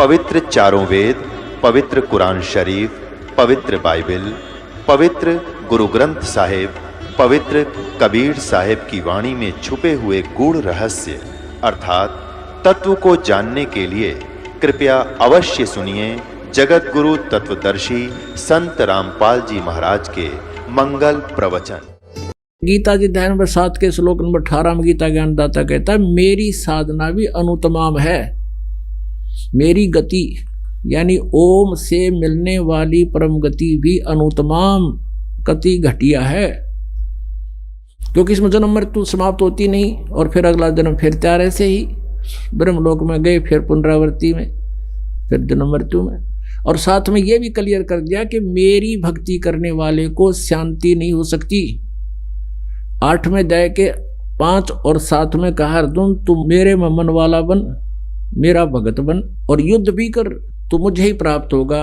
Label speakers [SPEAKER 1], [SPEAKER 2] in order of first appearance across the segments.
[SPEAKER 1] पवित्र चारों वेद, पवित्र कुरान शरीफ, पवित्र बाइबल, पवित्र गुरु ग्रंथ साहिब, पवित्र कबीर साहिब की वाणी में छुपे हुए गूढ़ रहस्य अर्थात तत्व को जानने के लिए कृपया अवश्य सुनिए जगत गुरु तत्वदर्शी संत रामपाल जी महाराज के मंगल प्रवचन।
[SPEAKER 2] गीता जी अध्याय नंबर 7 के श्लोक नंबर 18 में गीता ज्ञानदाता कहता है, मेरी साधना भी अनुतमाम है। मेरी गति यानी ओम से मिलने वाली परम गति भी अनुतमाम गति घटिया है, क्योंकि इसमें जन्म मृत्यु समाप्त होती नहीं और फिर अगला जन्म फिर तैयार ऐसे ही ब्रह्मलोक में गए, फिर पुनरावृत्ति में, फिर जन्म मृत्यु में। और साथ में यह भी क्लियर कर दिया कि मेरी भक्ति करने वाले को शांति नहीं हो सकती। 8वें अध्याय के 5 और 7 में कहा, अर्जुन तुम मेरे में मन वाला बन, मेरा भगत बन और युद्ध भी कर, तो मुझे ही प्राप्त होगा,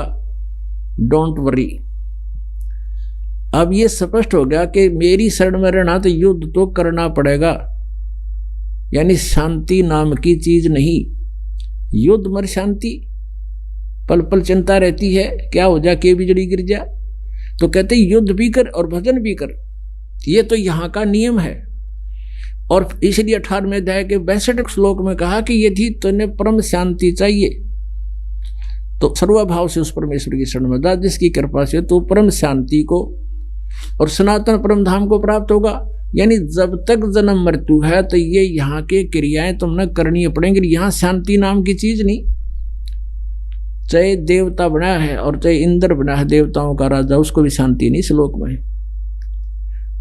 [SPEAKER 2] डोंट वरी। अब ये स्पष्ट हो गया कि मेरी शरण में रहना तो युद्ध तो करना पड़ेगा, यानी शांति नाम की चीज नहीं। युद्ध मर शांति, पल पल चिंता रहती है क्या हो जा के बिजली गिर जा। तो कहते युद्ध भी कर और भजन भी कर, ये तो यहाँ का नियम है। और इसलिए 18वें अध्याय के 62 श्लोक में कहा कि यदि तुम्हें परम शांति चाहिए तो सर्वभाव से उस परमेश्वर की शरण में जा, जिसकी कृपा से तो परम शांति को और सनातन परम धाम को प्राप्त होगा। यानी जब तक जन्म मृत्यु है तो ये यहाँ के क्रियाएं तुमने करनी पड़ेंगी। यहाँ शांति नाम की चीज नहीं। चाहे देवता बना है और चाहे इंद्र बना है देवताओं का राजा, उसको भी शांति नहीं श्लोक में।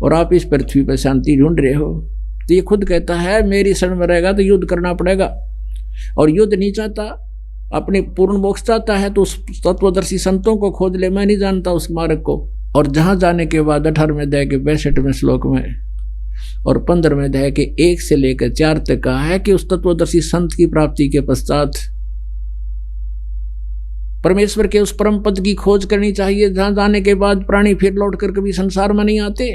[SPEAKER 2] और आप इस पृथ्वी पर शांति ढूंढ रहे हो। तो ये खुद कहता है मेरी शरण में रहेगा तो युद्ध करना पड़ेगा, और युद्ध नहीं चाहता, अपने पूर्ण मोक्ष चाहता है तो उस तत्वदर्शी संतों को खोज ले। मैं नहीं जानता उस मार्ग को। और जहां जाने के बाद 18वें अध्याय के 62वें श्लोक में और 15वें अध्याय के 1 से लेकर 4 तक कहा है कि उस तत्वदर्शी संत की प्राप्ति के पश्चात परमेश्वर के उस परम पद की खोज करनी चाहिए, जहां जाने के बाद प्राणी फिर लौट कर कभी संसार में नहीं आते।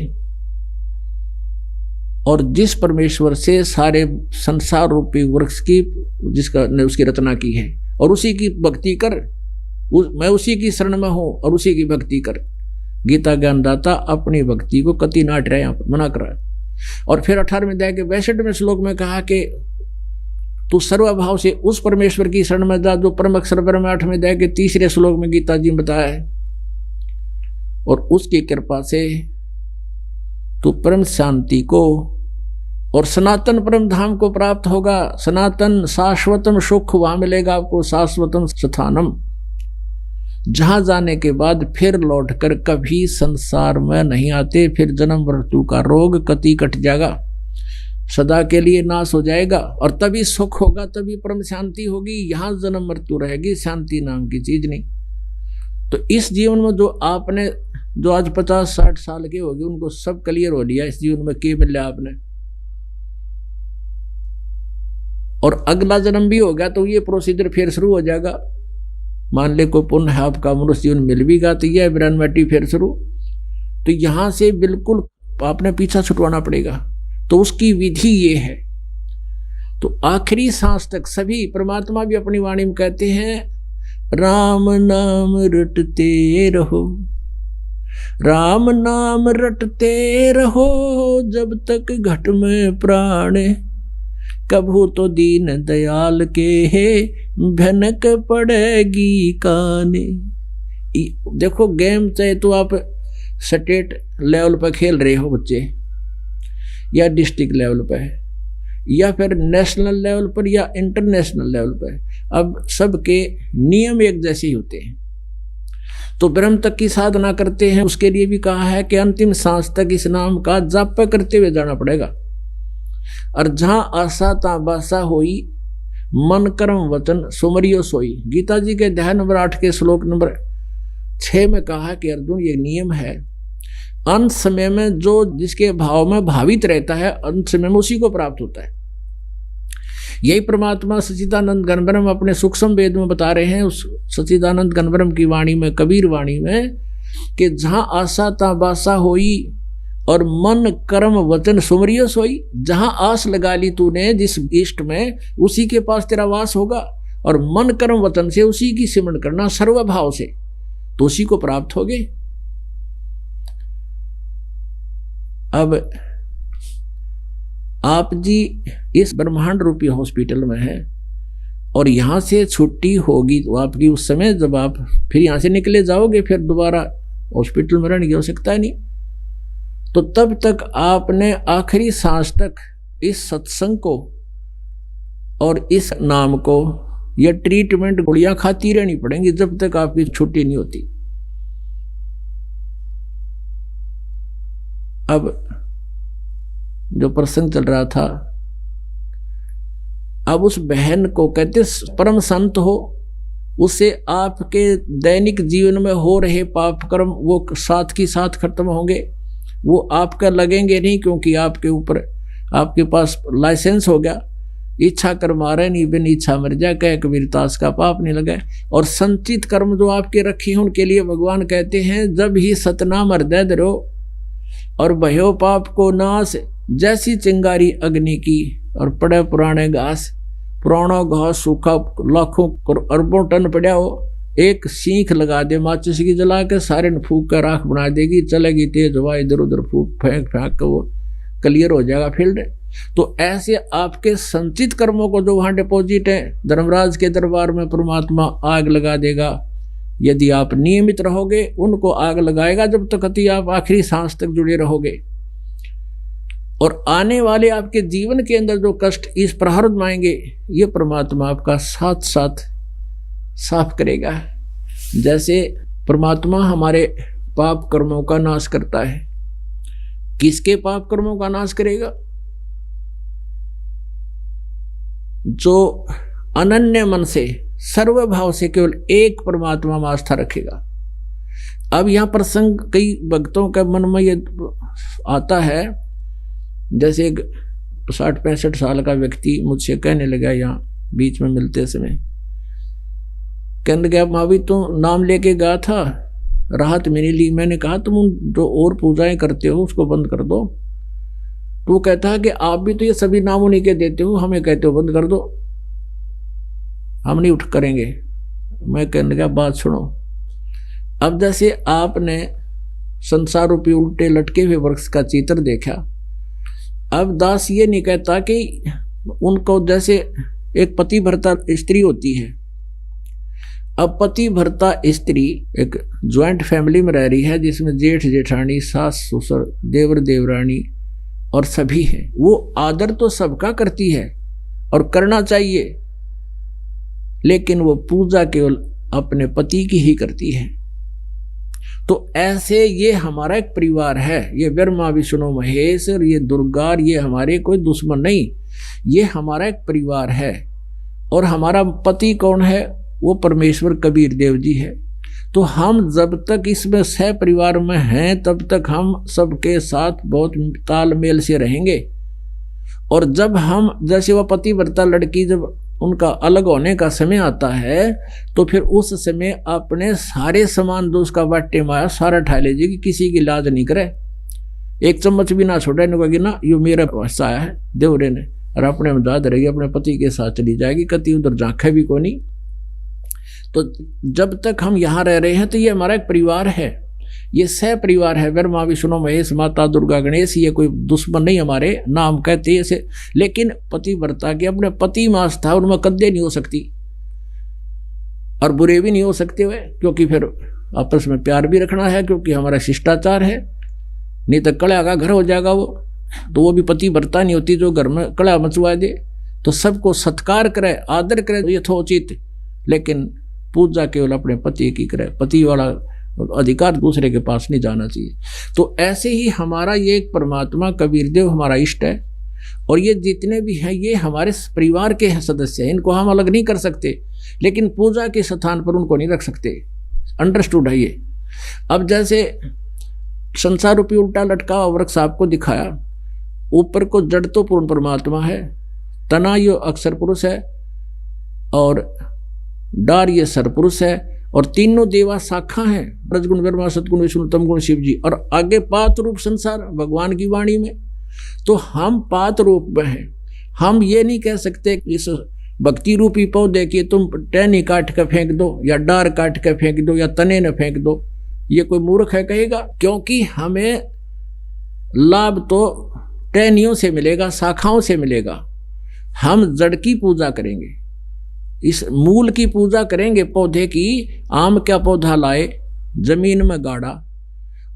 [SPEAKER 2] और जिस परमेश्वर से सारे संसार रूपी वृक्ष की जिसका ने उसकी रचना की है, और उसी की भक्ति कर, मैं उसी की शरण में हूं और उसी की भक्ति कर। गीता ज्ञानदाता अपनी भक्ति को कति नाट रहा है, यहाँ पर मना कर रहा है। और फिर 18वें अध्याय के 62वें श्लोक में कहा कि तू सर्वभाव से उस परमेश्वर की शरण में जा जो परम अक्षर ब्रह्म। 8वें अध्याय के 3 श्लोक में गीता जी बताया है, और उसकी कृपा से तू परम शांति को और सनातन परम धाम को प्राप्त होगा। सनातन शाश्वतम सुख वहां मिलेगा आपको, शाश्वतम स्थानम, जहां जाने के बाद फिर लौटकर कभी संसार में नहीं आते। फिर जन्म मृत्यु का रोग कति कट जाएगा, सदा के लिए नाश हो जाएगा, और तभी सुख होगा, तभी परम शांति होगी। यहां जन्म मृत्यु रहेगी, शांति नाम की चीज नहीं। तो इस जीवन में जो आपने जो आज 50-60 साल के हो गए, उनको सब क्लियर हो लिया इस जीवन में क्या मिल लिया आपने, और अगला जन्म भी होगा तो ये प्रोसीजर फिर शुरू हो जाएगा। मान ले को पुण्य है आपका, मनुष्य जीवन मिल भी गा तो यह ब्रह्मटी फिर शुरू। तो यहां से बिल्कुल आपने पीछा छुटवाना पड़ेगा। तो उसकी विधि ये है। तो आखिरी सांस तक सभी, परमात्मा भी अपनी वाणी में कहते हैं, राम नाम रटते रहो, राम नाम रटते रहो, जब तक घट में प्राण, कभू तो दीन दयाल के है भनक पड़ेगी काने। देखो गेम चाहे तो आप स्टेट लेवल पर खेल रहे हो बच्चे, या डिस्ट्रिक्ट लेवल पर, या फिर नेशनल लेवल पर, या इंटरनेशनल लेवल पर, अब सबके नियम एक जैसे ही होते हैं। तो ब्रह्म तक की साधना करते हैं, उसके लिए भी कहा है कि अंतिम सांस तक इस नाम का जाप करते हुए जाना पड़ेगा। और जहां आशा ता बासा होई, मन कर्म वचन सुमरियो सोई। गीता जी के अध्याय नंबर 8 के श्लोक नंबर 6 में कहा कि अर्जुन ये नियम है, अंत समय में जो जिसके भाव में भावित रहता है, अंत समय में उसी को प्राप्त होता है। यही परमात्मा सच्चिदानंद घन ब्रह्म अपने सूक्ष्म वेद में बता रहे हैं, उस सच्चिदानंद घन ब्रह्म की वाणी में, कबीर वाणी में, कि जहां आशा ता बासा होई और मन कर्म वचन सुमरियो सोई। जहां आस लगा ली तूने जिस इष्ट में, उसी के पास तेरा वास होगा। और मन कर्म वतन से उसी की सिमरण करना सर्वभाव से, तो उसी को प्राप्त होगे। अब आप जी इस ब्रह्मांड रूपी हॉस्पिटल में हैं और यहाँ से छुट्टी होगी तो आपकी उस समय जब आप फिर यहाँ से निकले जाओगे, फिर दोबारा हॉस्पिटल में रहने की आवश्यकता नहीं। तो तब तक आपने आखिरी सांस तक इस सत्संग को और इस नाम को या ट्रीटमेंट गोलियां खाती रहनी पड़ेंगी जब तक आपकी छुट्टी नहीं होती। अब जो प्रसंग चल रहा था, अब उस बहन को कहते परम संत हो, उससे आपके दैनिक जीवन में हो रहे पाप कर्म वो साथ की साथ खत्म होंगे, वो आपका लगेंगे नहीं, क्योंकि आपके ऊपर आपके पास लाइसेंस हो गया। इच्छा कर्म आ रहे नहीं, बिन इच्छा मर जा, कह कबीर तास का पाप नहीं लगा। और संचित कर्म जो आपके रखे हैं उनके लिए भगवान कहते हैं, जब ही सतनाम हृदय धरो और भयो पाप को नाश, जैसी चिंगारी अग्नि की और पड़े पुराने घास, पुराना घास सूखा लाखों अरबों टन पड़ा हो, एक सीख लगा दे माचिस की जला के, सारे ने फूक कर राख बना देगी, चलेगी तेज हवा, इधर उधर फूक फेंक फेंक के वो क्लियर हो जाएगा फील्ड। तो ऐसे आपके संचित कर्मों को जो वहाँ डिपॉजिट है धर्मराज के दरबार में परमात्मा आग लगा देगा। यदि आप नियमित रहोगे उनको आग लगाएगा जब तक आप आखिरी सांस तक जुड़े रहोगे। और आने वाले आपके जीवन के अंदर जो कष्ट इस प्रारब्ध में आएंगे, ये परमात्मा आपका साथ साथ साफ करेगा। जैसे परमात्मा हमारे पाप कर्मों का नाश करता है, किसके पाप कर्मों का नाश करेगा? जो अनन्य मन से सर्वभाव से केवल एक परमात्मा में आस्था रखेगा। अब यह प्रसंग कई भक्तों के मन में ये आता है, जैसे एक 60-65 साल का व्यक्ति मुझसे कहने लगा, यहाँ बीच में मिलते समय कहने लगा, मावी तो नाम लेके गया था, राहत मेरे लिए। मैंने कहा तुम जो और पूजाएं करते हो उसको बंद कर दो। तो वो कहता है कि आप भी तो ये सभी नाम उन्हीं के देते हो, हमें कहते हो बंद कर दो, हम नहीं उठ करेंगे। मैं कहने लगा बात सुनो, अब जैसे आपने संसार रूपी उल्टे लटके हुए वृक्ष का चित्र देखा, अब दास ये नहीं कहता कि उनको जैसे एक पति भर्ता स्त्री होती है, अब पति भर्ता स्त्री एक ज्वाइंट फैमिली में रह रही है जिसमें जेठ जेठानी, सास ससुर, देवर देवरानी और सभी हैं। वो आदर तो सबका करती है और करना चाहिए, लेकिन वो पूजा केवल अपने पति की ही करती है। तो ऐसे ये हमारा एक परिवार है, ये ब्रह्मा विष्णु महेश और ये दुर्गा, और ये हमारे कोई दुश्मन नहीं, ये हमारा एक परिवार है। और हमारा पति कौन है? वो परमेश्वर कबीर देव जी है। तो हम जब तक इसमें सह परिवार में हैं तब तक हम सबके साथ बहुत तालमेल से रहेंगे। और जब हम जैसे वह पति व्रता लड़की जब उनका अलग होने का समय आता है तो फिर उस समय अपने सारे सामान जो उसका बाटे माया सारा ठा लीजिएगी, किसी की लाज नहीं करे, एक चम्मच भी ना छोड़े, कहेगी ना यो मेरा हिस्सा आया है देवरे ने, और अपने में याद रहेगी, अपने पति के साथ चली जाएगी, कति उधर झांखे भी को नहीं। तो जब तक हम यहाँ रह रहे हैं तो ये हमारा एक परिवार है, ये सह परिवार है। ब्रह्मा विष्णु महेश माता दुर्गा गणेश, ये कोई दुश्मन नहीं हमारे, नाम कहते हैं ऐसे। लेकिन पति व्रता के अपने पति में आस्था उनमें कद्दे नहीं हो सकती और बुरे भी नहीं हो सकते हुए, क्योंकि फिर आपस में प्यार भी रखना है, क्योंकि हमारा शिष्टाचार है, नहीं तो कड़ा का घर हो जाएगा वो। तो वो भी पति व्रता नहीं होती जो घर में कड़ा मचवा दे। तो सबको सत्कार करे, आदर करे यथोचित, लेकिन पूजा केवल अपने पति की करे, पति वाला अधिकार दूसरे के पास नहीं जाना चाहिए। तो ऐसे ही हमारा ये एक परमात्मा कबीर देव हमारा इष्ट है, और ये जितने भी हैं ये हमारे परिवार के सदस्य हैं, इनको हम अलग नहीं कर सकते, लेकिन पूजा के स्थान पर उनको नहीं रख सकते। अंडरस्टूड है ये। अब जैसे संसार रूपी उल्टा लटका वृक्ष आपको दिखाया, ऊपर को जड़ तो पूर्ण परमात्मा है, तना ये अक्षर पुरुष है, और डार ये सरपुरुष है, और तीनों देवा शाखा हैं, रजगुण ब्रह्मा सतगुण विष्णु तमगुण शिव जी, और आगे पात रूप संसार भगवान की वाणी में। तो हम पात रूप में हैं। हम ये नहीं कह सकते इस भक्ति रूपी पौधे की तुम टहनी काट के फेंक दो या डार काट के फेंक दो या तने न फेंक दो, ये कोई मूर्ख है कहेगा? क्योंकि हमें लाभ तो टहनियों से मिलेगा, शाखाओं से मिलेगा। हम जड़ की पूजा करेंगे, इस मूल की पूजा करेंगे पौधे की। आम का पौधा लाए, जमीन में गाड़ा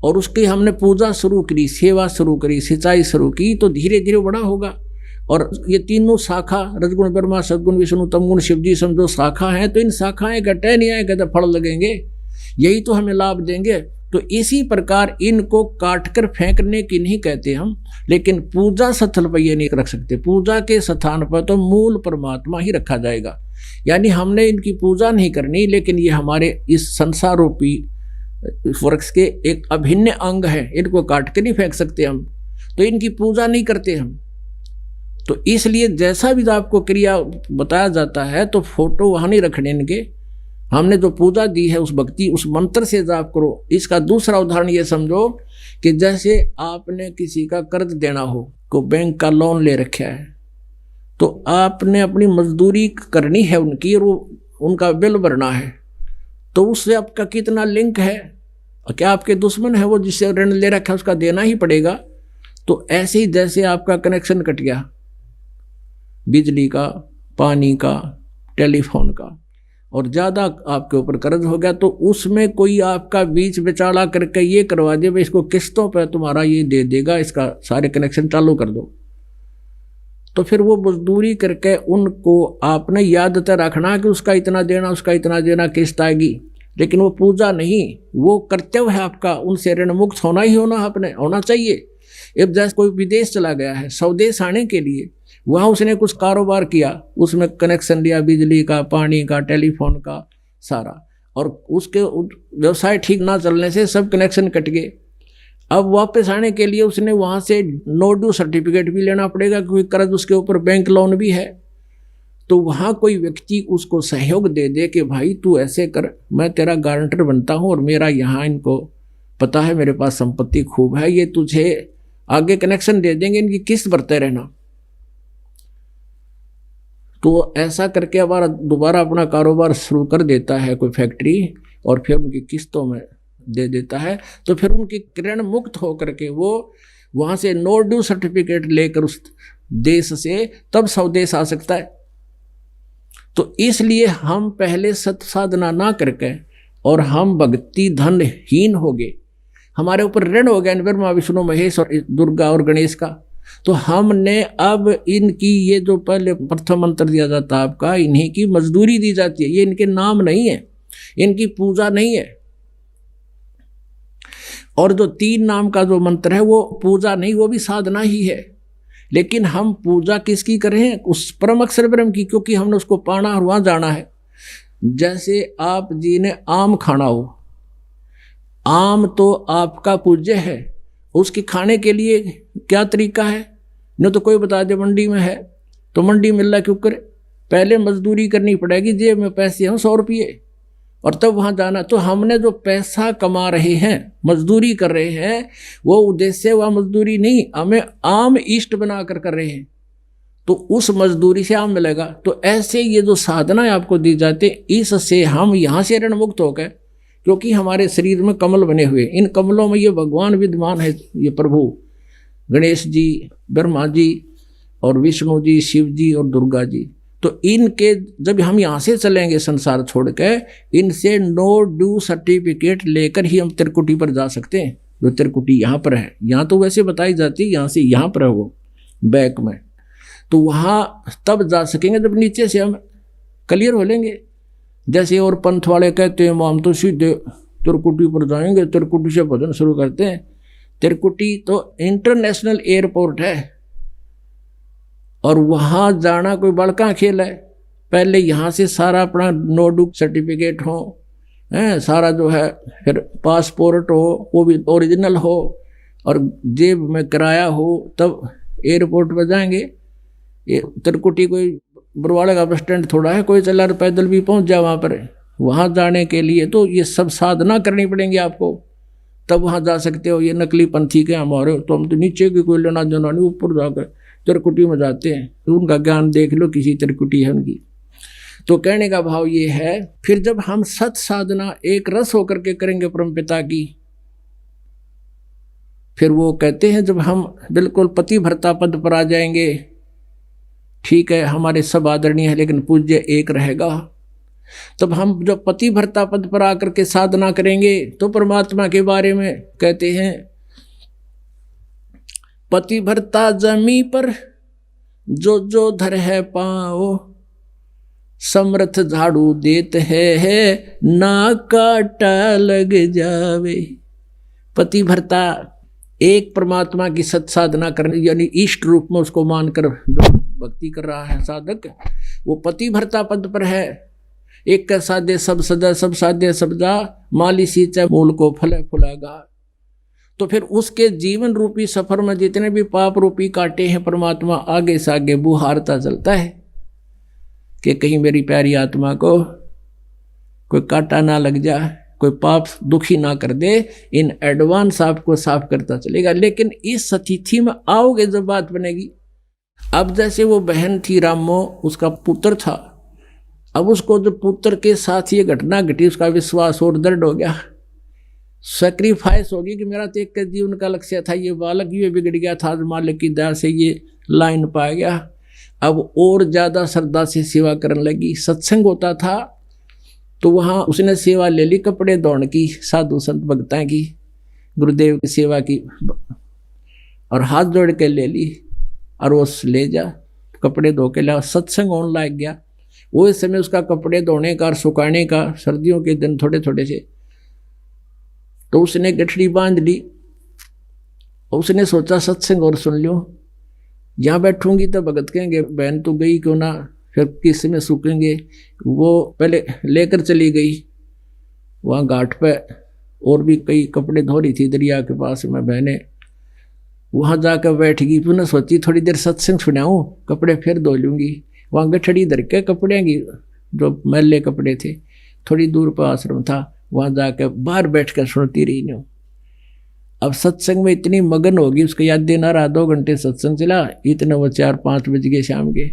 [SPEAKER 2] और उसकी हमने पूजा शुरू करी, सेवा शुरू करी, सिंचाई शुरू की, तो धीरे धीरे बड़ा होगा। और ये तीनों शाखा, रजगुण ब्रह्मा, सद्गुण विष्णु, तमगुण शिव जी, समझो शाखा हैं, तो इन शाखाएं घटे नहीं आएगा तो फल लगेंगे, यही तो हमें लाभ देंगे। तो इसी प्रकार इनको काट कर फेंकने की नहीं कहते हम, लेकिन पूजा स्थल पर ये नहीं रख सकते। पूजा के स्थान पर तो मूल परमात्मा ही रखा जाएगा। यानी हमने इनकी पूजा नहीं करनी, लेकिन ये हमारे इस संसार रूपी वृक्ष के एक अभिन्न अंग है, इनको काट के नहीं फेंक सकते हम, तो इनकी पूजा नहीं करते हम। तो इसलिए जैसा भी आपको क्रिया बताया जाता है तो फोटो वहाँ नहीं रखने इनके। हमने जो पूजा दी है उस भक्ति, उस मंत्र से जाप करो। इसका दूसरा उदाहरण ये समझो कि जैसे आपने किसी का कर्ज देना हो, को बैंक का लोन ले रखा है, तो आपने अपनी मजदूरी करनी है उनकी और उनका बिल भरना है, तो उससे आपका कितना लिंक है? क्या आपके दुश्मन है वो जिससे ऋण ले रखा है, उसका देना ही पड़ेगा। तो ऐसे ही जैसे आपका कनेक्शन कट गया, बिजली का, पानी का, टेलीफोन का, और ज़्यादा आपके ऊपर कर्ज हो गया, तो उसमें कोई आपका बीच बिचाड़ा करके ये करवा दे, भाई इसको किस्तों पर तुम्हारा ये दे देगा, इसका सारे कनेक्शन चालू कर दो, तो फिर वो मजदूरी करके उनको आपने याद तो रखना कि उसका इतना देना, उसका इतना देना, किस्त आएगी, लेकिन वो पूजा नहीं, वो कर्तव्य है आपका, उनसे ऋण मुक्त होना ही आपने होना चाहिए। अब जैसे कोई विदेश चला गया है स्वदेश आने के लिए, वहाँ उसने कुछ कारोबार किया, उसमें कनेक्शन लिया बिजली का, पानी का, टेलीफोन का सारा, और उसके व्यवसाय ठीक ना चलने से सब कनेक्शन कट गए। अब वापस आने के लिए उसने वहाँ से नो ड्यू सर्टिफिकेट भी लेना पड़ेगा, क्योंकि कर्ज उसके ऊपर बैंक लोन भी है। तो वहाँ कोई व्यक्ति उसको सहयोग दे दे कि भाई तू ऐसे कर, मैं तेरा गारंटर बनता हूँ और मेरा यहाँ इनको पता है मेरे पास संपत्ति खूब है, ये तुझे आगे कनेक्शन दे देंगे, इनकी किस्त भरते रहना। तो ऐसा करके हमारा दोबारा अपना कारोबार शुरू कर देता है कोई फैक्ट्री, और फिर उनकी किस्तों में दे देता है। तो फिर उनकी ऋण मुक्त होकर के वो वहाँ से नो ड्यू सर्टिफिकेट लेकर उस देश से तब स्वदेश आ सकता है। तो इसलिए हम पहले सत साधना ना करके और हम भक्ति धनहीन हो गए, हमारे ऊपर ऋण हो गया ब्रह्मा विष्णु महेश और दुर्गा और गणेश का। तो हमने अब इनकी ये जो पहले प्रथम मंत्र दिया जाता है आपका, इन्हीं की मजदूरी दी जाती है, ये इनके नाम नहीं है, इनकी पूजा नहीं है। और जो 3 नाम का जो मंत्र है वो पूजा नहीं, वो भी साधना ही है। लेकिन हम पूजा किसकी कर रहे हैं? उस परम अक्षर ब्रह्म की, क्योंकि हमने उसको पाना और वहाँ जाना है। जैसे आप जी ने आम खाना हो, आम तो आपका पूज्य है, उसके खाने के लिए क्या तरीका है? न तो कोई बता दे मंडी में है, तो मंडी मिल रहा क्यों करे? पहले मजदूरी करनी पड़ेगी, जेब में पैसे हों 100 रुपये, और तब वहाँ जाना। तो हमने जो पैसा कमा रहे हैं, मजदूरी कर रहे हैं, वो उद्देश्य वह मजदूरी नहीं, हमें आम इष्ट बना कर रहे हैं, तो उस मजदूरी से आम मिलेगा। तो ऐसे ये जो साधना आपको दी जाती है, इससे हम यहाँ से ऋण मुक्त हो गए, क्योंकि हमारे शरीर में कमल बने हुए, इन कमलों में ये भगवान विद्यमान है, ये प्रभु गणेश जी, ब्रह्मा जी और विष्णु जी, शिव जी और दुर्गा जी। तो इनके जब हम यहाँ से चलेंगे संसार छोड़ के, इनसे नो ड्यू सर्टिफिकेट लेकर ही हम त्रिकुटी पर जा सकते हैं। जो त्रिकुटी यहाँ पर है, यहाँ तो वैसे बताई जाती है, यहाँ से यहाँ पर है वो बैक में, तो वहाँ तब जा सकेंगे जब नीचे से हम क्लियर हो लेंगे। जैसे और पंथ वाले कहते हैं हम तो सीधे त्रिकुटी पर जाएंगे, त्रिकुटी से भजन शुरू करते हैं। त्रिकुटी तो इंटरनेशनल एयरपोर्ट है, और वहाँ जाना कोई बड़का खेल है। पहले यहाँ से सारा अपना नो ड्यू सर्टिफिकेट हो, सारा जो है, फिर पासपोर्ट हो, वो भी ओरिजिनल हो, और जेब में किराया हो, तब एयरपोर्ट पर जाएंगे। ये त्रिकुटी कोई बरवाड़े का बस स्टैंड थोड़ा है, कोई चला पैदल भी पहुँच जाए वहाँ पर। वहाँ जाने के लिए तो ये सब साधना करनी पड़ेंगी आपको, तब वहाँ जा सकते हो। ये नकली पंथी के हमारे, तो हम तो नीचे की कोई लेना देना नहीं, ऊपर जाकर त्रिकुटी में जाते हैं। तो उनका ज्ञान देख लो, किसी त्रिकुटी है उनकी, तो कहने का भाव ये है, फिर जब हम सत साधना एक रस होकर के करेंगे परमपिता की, फिर वो कहते हैं जब हम बिल्कुल पति भर्ता पद पर आ जाएंगे, ठीक है हमारे सब आदरणीय है लेकिन पूज्य एक रहेगा, तब हम जब पति भर्ता पद पर आकर के साधना करेंगे तो परमात्मा के बारे में कहते हैं, पति भर्ता जमी पर जो जो धर है पाओ, समर्थ झाड़ू देत है ना काटा लग जावे। पति भर्ता एक परमात्मा की सत साधना करने यानी इष्ट रूप में उसको मानकर जो भक्ति कर रहा है साधक, वो पति भर्ता पद पर है। एक का साध्य सब सदा, सब साध्य सब जा, माली सींचे मूल को फले फुलागा। तो फिर उसके जीवन रूपी सफर में जितने भी पाप रूपी कांटे हैं परमात्मा आगे से आगे बुहारता चलता है कि कहीं मेरी प्यारी आत्मा को कोई कांटा ना लग जाए, कोई पाप दुखी ना कर दे, इन एडवांस आपको साफ करता चलेगा। लेकिन इस स्थिति में आओगे जब बात बनेगी, अब जैसे वो बहन थी रामो, उसका पुत्र था, अब उसको जो पुत्र के साथ ये घटना घटी उसका विश्वास और दृढ़ हो गया, सेक्रीफाइस होगी कि मेरा तो एक जीवन का लक्ष्य था, ये बालक ये बिगड़ गया था, मालिक की दया से ये लाइन पा गया। अब और ज़्यादा श्रद्धा से सेवा करने लगी। सत्संग होता था तो वहाँ उसने सेवा ले ली, कपड़े धोने की, साधु संत भक्ता की, गुरुदेव की सेवा की, और हाथ जोड़ के ले ली और वो ले जा कपड़े धो के ला। सत्संग होने लग गया। वो इस समय उसका कपड़े धोने का और सुखाने का, सर्दियों के दिन थोड़े थोड़े से, तो उसने गठड़ी बांध ली और उसने सोचा सत्संग और सुन लो, यहाँ बैठूंगी तो भगत कहेंगे बहन तो गई क्यों ना, फिर किस में सूखेंगे। वो पहले लेकर चली गई वहाँ घाट पे, और भी कई कपड़े धो रही थी दरिया के पास में बहने, वहाँ जाकर बैठ गई। पुनः सोची थोड़ी देर सत्संग सुनाऊँ, कपड़े फिर धो लूँगी। वहाँ गठड़ी धर के कपड़े की जो मैले कपड़े थे, थोड़ी दूर पर आश्रम था, वहाँ जाकर बाहर बैठ कर सुनती रही नहीं। अब सत्संग में इतनी मगन होगी, उसको याद देना रहा 2 घंटे सत्संग चला, इतने वो 4-5 बज गए शाम के।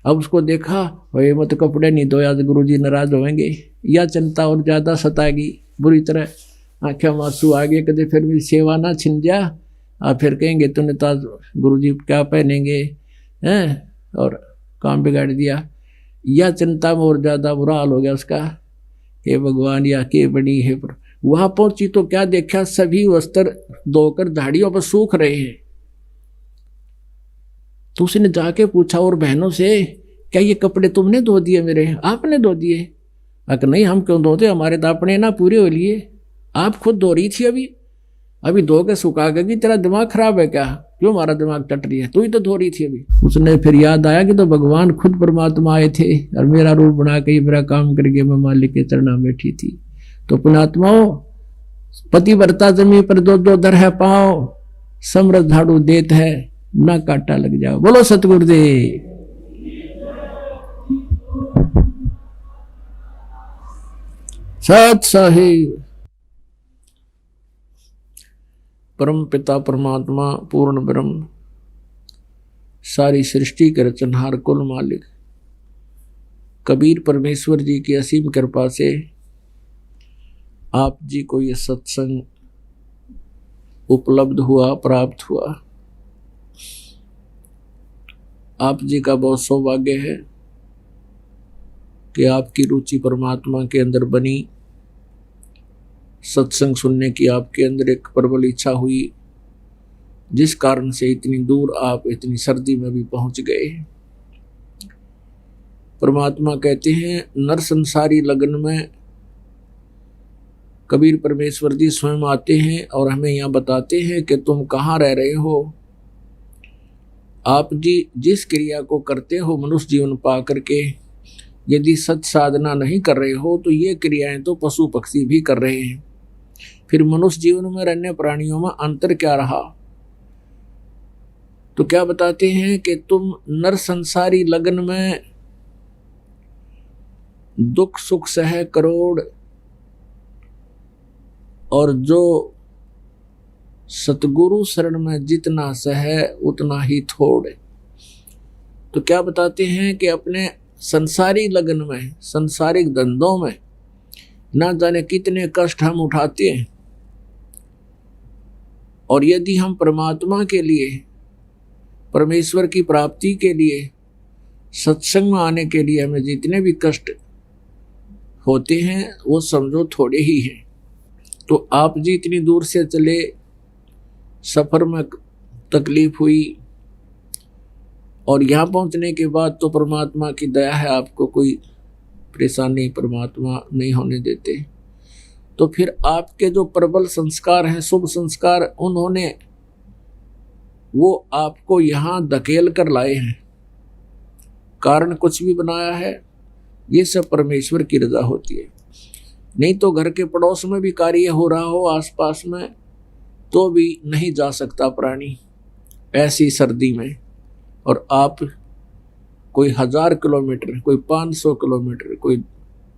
[SPEAKER 2] अब उसको देखा भाई मत कपड़े नहीं धोया तो गुरुजी नाराज होंगे, या चिंता और ज़्यादा सताएगी बुरी तरह, आँखें मासूम आ गए, कदे फिर भी सेवा ना छिन जा, और फिर कहेंगे तूने तो गुरुजी क्या पहनेंगे हैं, और काम बिगाड़ दिया। या चिंता में और ज़्यादा बुरा हाल हो गया उसका, हे भगवान या के बड़ी है। पर वहाँ पहुंची तो क्या देखा, सभी वस्त्र धोकर झाड़ियों पर सूख रहे हैं। तो उसने जाके पूछा और बहनों से, क्या ये कपड़े तुमने धो दिए मेरे, आपने धो दिए? अगर नहीं हम क्यों धोते, हमारे तो अपने ना पूरे हो लिए, आप खुद धो रही थी अभी धो के सुखा के। तेरा दिमाग खराब है क्या, क्यों हमारा दिमाग टट रही है, तू ही तो धो रही थी अभी। उसने फिर याद आया कि तो भगवान खुद परमात्मा आए थे और मेरा रूप बना के मेरा काम करके मैं मालिक के चरणों में बैठी थी। तो पुणात्माओं, पति वर्ता जमी पर दो दो दर है पाओ, समृद्ध झाड़ू देत है ना काटा लग जाओ। बोलो सतगुरुदेव। सत साहिब। परम पिता परमात्मा पूर्ण ब्रह्म, सारी सृष्टि के रचनहार कुल मालिक कबीर परमेश्वर जी की असीम कृपा से आप जी को ये सत्संग उपलब्ध हुआ, प्राप्त हुआ। आप जी का बहुत सौभाग्य है कि आपकी रुचि परमात्मा के अंदर बनी, सत्संग सुनने की आपके अंदर एक प्रबल इच्छा हुई, जिस कारण से इतनी दूर आप इतनी सर्दी में भी पहुंच गए। परमात्मा कहते हैं नर संसारी लगन में कबीर परमेश्वर जी स्वयं आते हैं और हमें यहाँ बताते हैं कि तुम कहाँ रह रहे हो। आप जी जिस क्रिया को करते हो मनुष्य जीवन पा करके, यदि सत साधना नहीं कर रहे हो तो ये क्रियाएं तो पशु पक्षी भी कर रहे हैं, फिर मनुष्य जीवन में रहने प्राणियों में अंतर क्या रहा। तो क्या बताते हैं कि तुम नर संसारी लगन में दुख सुख सह करोड़, और जो सतगुरु शरण में जितना सह उतना ही थोड़। तो क्या बताते हैं कि अपने संसारी लगन में, संसारिक धंधों में ना जाने कितने कष्ट हम उठाते हैं, और यदि हम परमात्मा के लिए, परमेश्वर की प्राप्ति के लिए, सत्संग में आने के लिए हमें जितने भी कष्ट होते हैं वो समझो थोड़े ही हैं। तो आप जी इतनी दूर से चले, सफ़र में तकलीफ हुई, और यहाँ पहुँचने के बाद तो परमात्मा की दया है, आपको कोई परेशानी परमात्मा नहीं होने देते। तो फिर आपके जो प्रबल संस्कार हैं, शुभ संस्कार, उन्होंने वो आपको यहाँ धकेल कर लाए हैं। कारण कुछ भी बनाया है, ये सब परमेश्वर की रजा होती है। नहीं तो घर के पड़ोस में भी कार्य हो रहा हो आसपास में, तो भी नहीं जा सकता प्राणी ऐसी सर्दी में। और आप कोई 1000 किलोमीटर, कोई 500 किलोमीटर, कोई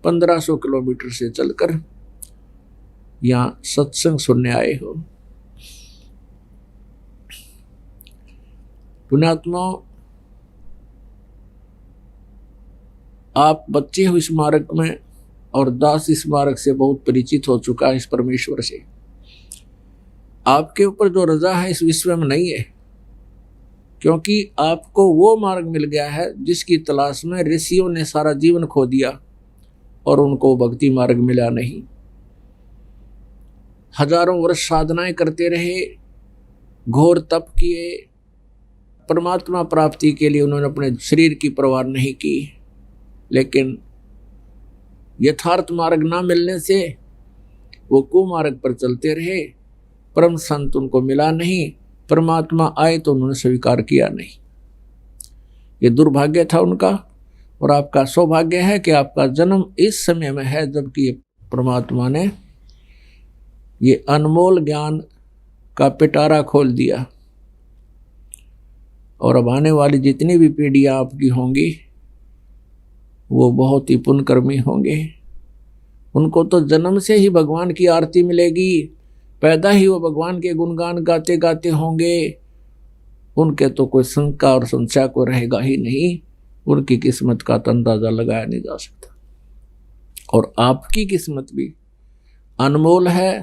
[SPEAKER 2] 1500 किलोमीटर से चलकर यहाँ सत्संग सुनने आए हो। पुण्यात्माओं, आप बच्चे हो स्मारक में, और दास स्मारक से बहुत परिचित हो चुका है इस परमेश्वर से। आपके ऊपर जो रजा है इस विश्व में नहीं है, क्योंकि आपको वो मार्ग मिल गया है जिसकी तलाश में ऋषियों ने सारा जीवन खो दिया और उनको भक्ति मार्ग मिला नहीं। हजारों वर्ष साधनाएं करते रहे, घोर तप किए, परमात्मा प्राप्ति के लिए उन्होंने अपने शरीर की परवाह नहीं की, लेकिन यथार्थ मार्ग ना मिलने से वो कुमार्ग पर चलते रहे। परम संत उनको मिला नहीं, परमात्मा आए तो उन्होंने स्वीकार किया नहीं। ये दुर्भाग्य था उनका, और आपका सौभाग्य है कि आपका जन्म इस समय में है जबकि ये परमात्मा ने ये अनमोल ज्ञान का पिटारा खोल दिया। और अब आने वाली जितनी भी पीढ़ियाँ आपकी होंगी वो बहुत ही पुण्यकर्मी होंगे। उनको तो जन्म से ही भगवान की आरती मिलेगी, पैदा ही वो भगवान के गुणगान गाते गाते होंगे। उनके तो कोई शंका और संशय को रहेगा ही नहीं। उनकी किस्मत का तो अंदाजा लगाया नहीं जा सकता। और आपकी किस्मत भी अनमोल है,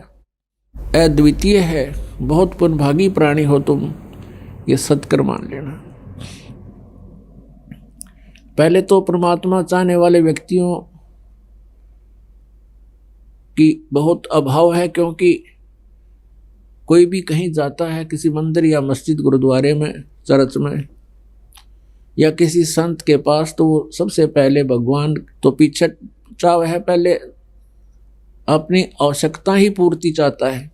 [SPEAKER 2] अद्वितीय है, बहुत पुण्यभागी प्राणी हो तुम, ये सत्कर मान लेना। पहले तो परमात्मा चाहने वाले व्यक्तियों की बहुत अभाव है, क्योंकि कोई भी कहीं जाता है, किसी मंदिर या मस्जिद, गुरुद्वारे में, चर्च में या किसी संत के पास, तो वो सबसे पहले भगवान तो पीछे चाह है, पहले अपनी आवश्यकता ही पूर्ति चाहता है।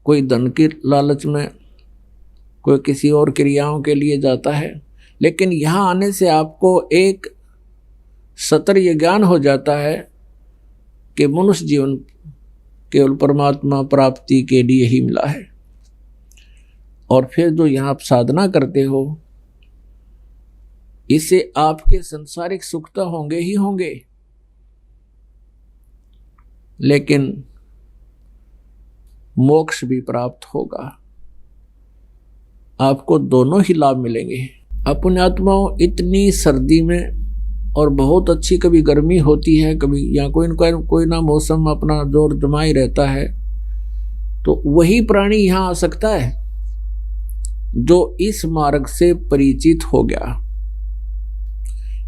[SPEAKER 2] कोई धन की लालच में, कोई किसी और क्रियाओं के लिए जाता है। लेकिन यहाँ आने से आपको एक सतर ये ज्ञान हो जाता है कि मनुष्य जीवन केवल परमात्मा प्राप्ति के लिए ही मिला है। और फिर जो यहाँ आप साधना करते हो, इससे आपके संसारिक सुख तो होंगे ही होंगे, लेकिन मोक्ष भी प्राप्त होगा। आपको दोनों ही लाभ मिलेंगे। पुण्यात्माओं, इतनी सर्दी में, और बहुत अच्छी कभी गर्मी होती है, कभी या कोई ना मौसम अपना जोर जमाई रहता है, तो वही प्राणी यहाँ आ सकता है जो इस मार्ग से परिचित हो गया,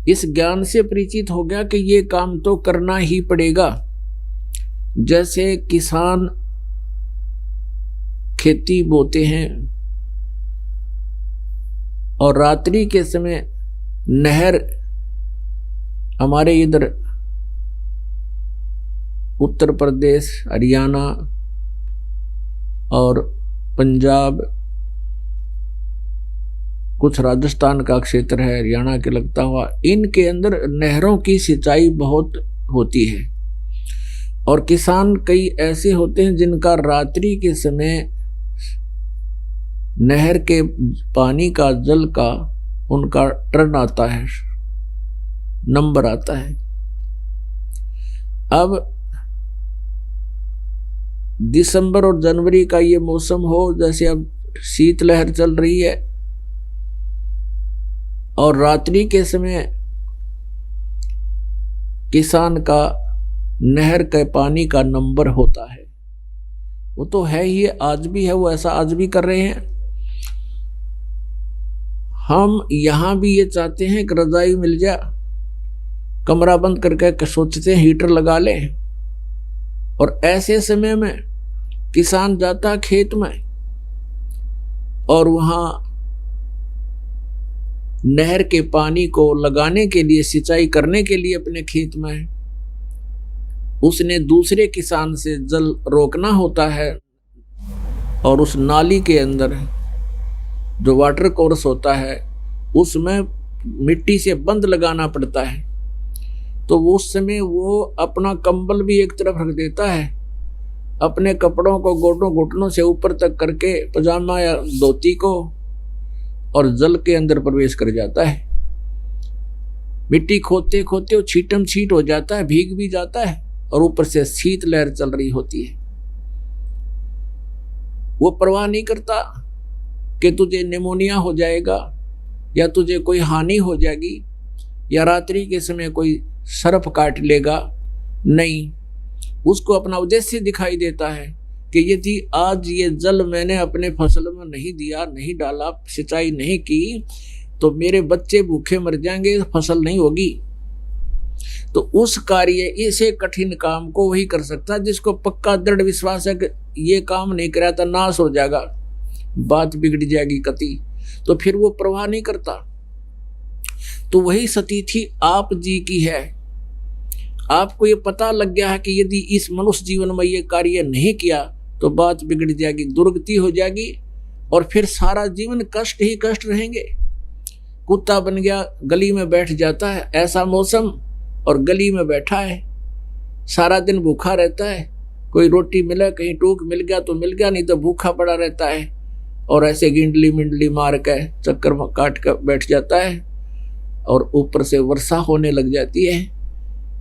[SPEAKER 2] इस ज्ञान से परिचित हो गया कि ये काम तो करना ही पड़ेगा। जैसे किसान खेती बोते हैं और रात्रि के समय नहर, हमारे इधर उत्तर प्रदेश, हरियाणा और पंजाब, कुछ राजस्थान का क्षेत्र है, हरियाणा के लगता हुआ, इनके अंदर नहरों की सिंचाई बहुत होती है। और किसान कई ऐसे होते हैं जिनका रात्रि के समय नहर के पानी का, जल का उनका टर्न आता है, नंबर आता है। अब दिसंबर और जनवरी का ये मौसम हो, जैसे अब शीतलहर चल रही है और रात्रि के समय किसान का नहर के पानी का नंबर होता है। वो तो है ही, आज भी है, वो ऐसा आज भी कर रहे हैं। हम यहां भी ये चाहते हैं कि रजाई मिल जाए, कमरा बंद करके सोचते हैं हीटर लगा लें। और ऐसे समय में किसान जाता खेत में और वहां नहर के पानी को लगाने के लिए, सिंचाई करने के लिए अपने खेत में, उसने दूसरे किसान से जल रोकना होता है और उस नाली के अंदर जो वाटर कोर्स होता है उसमें मिट्टी से बंद लगाना पड़ता है। तो उस समय वो अपना कंबल भी एक तरफ रख देता है, अपने कपड़ों को घुटनों से ऊपर तक करके पजामा या धोती को, और जल के अंदर प्रवेश कर जाता है। मिट्टी खोदते खोदते वो छीटम छीट हो जाता है, भीग भी जाता है और ऊपर से शीत लहर चल रही होती है। वो परवाह नहीं करता कि तुझे निमोनिया हो जाएगा या तुझे कोई हानि हो जाएगी या रात्रि के समय कोई सर्प काट लेगा। नहीं, उसको अपना उद्देश्य दिखाई देता है कि यदि आज ये जल मैंने अपने फसल में नहीं दिया, नहीं डाला, सिंचाई नहीं की, तो मेरे बच्चे भूखे मर जाएंगे, फसल नहीं होगी। तो उस कार्य, इसे कठिन काम को वही कर सकता है जिसको पक्का दृढ़ विश्वास है कि ये काम नहीं करा तो नाश हो जाएगा, बात बिगड़ जाएगी कति। तो फिर वो परवाह नहीं करता। तो वही सतीथि आप जी की है। आपको ये पता लग गया है कि यदि इस मनुष्य जीवन में ये कार्य नहीं किया तो बात बिगड़ जाएगी, दुर्गति हो जाएगी और फिर सारा जीवन कष्ट ही कष्ट रहेंगे। कुत्ता बन गया, गली में बैठ जाता है, ऐसा मौसम, और गली में बैठा है, सारा दिन भूखा रहता है। कोई रोटी मिला, कहीं टूक मिल गया तो मिल गया, नहीं तो भूखा पड़ा रहता है और ऐसे गिंडली मिंडली मार के चक्कर काट कर बैठ जाता है और ऊपर से वर्षा होने लग जाती है।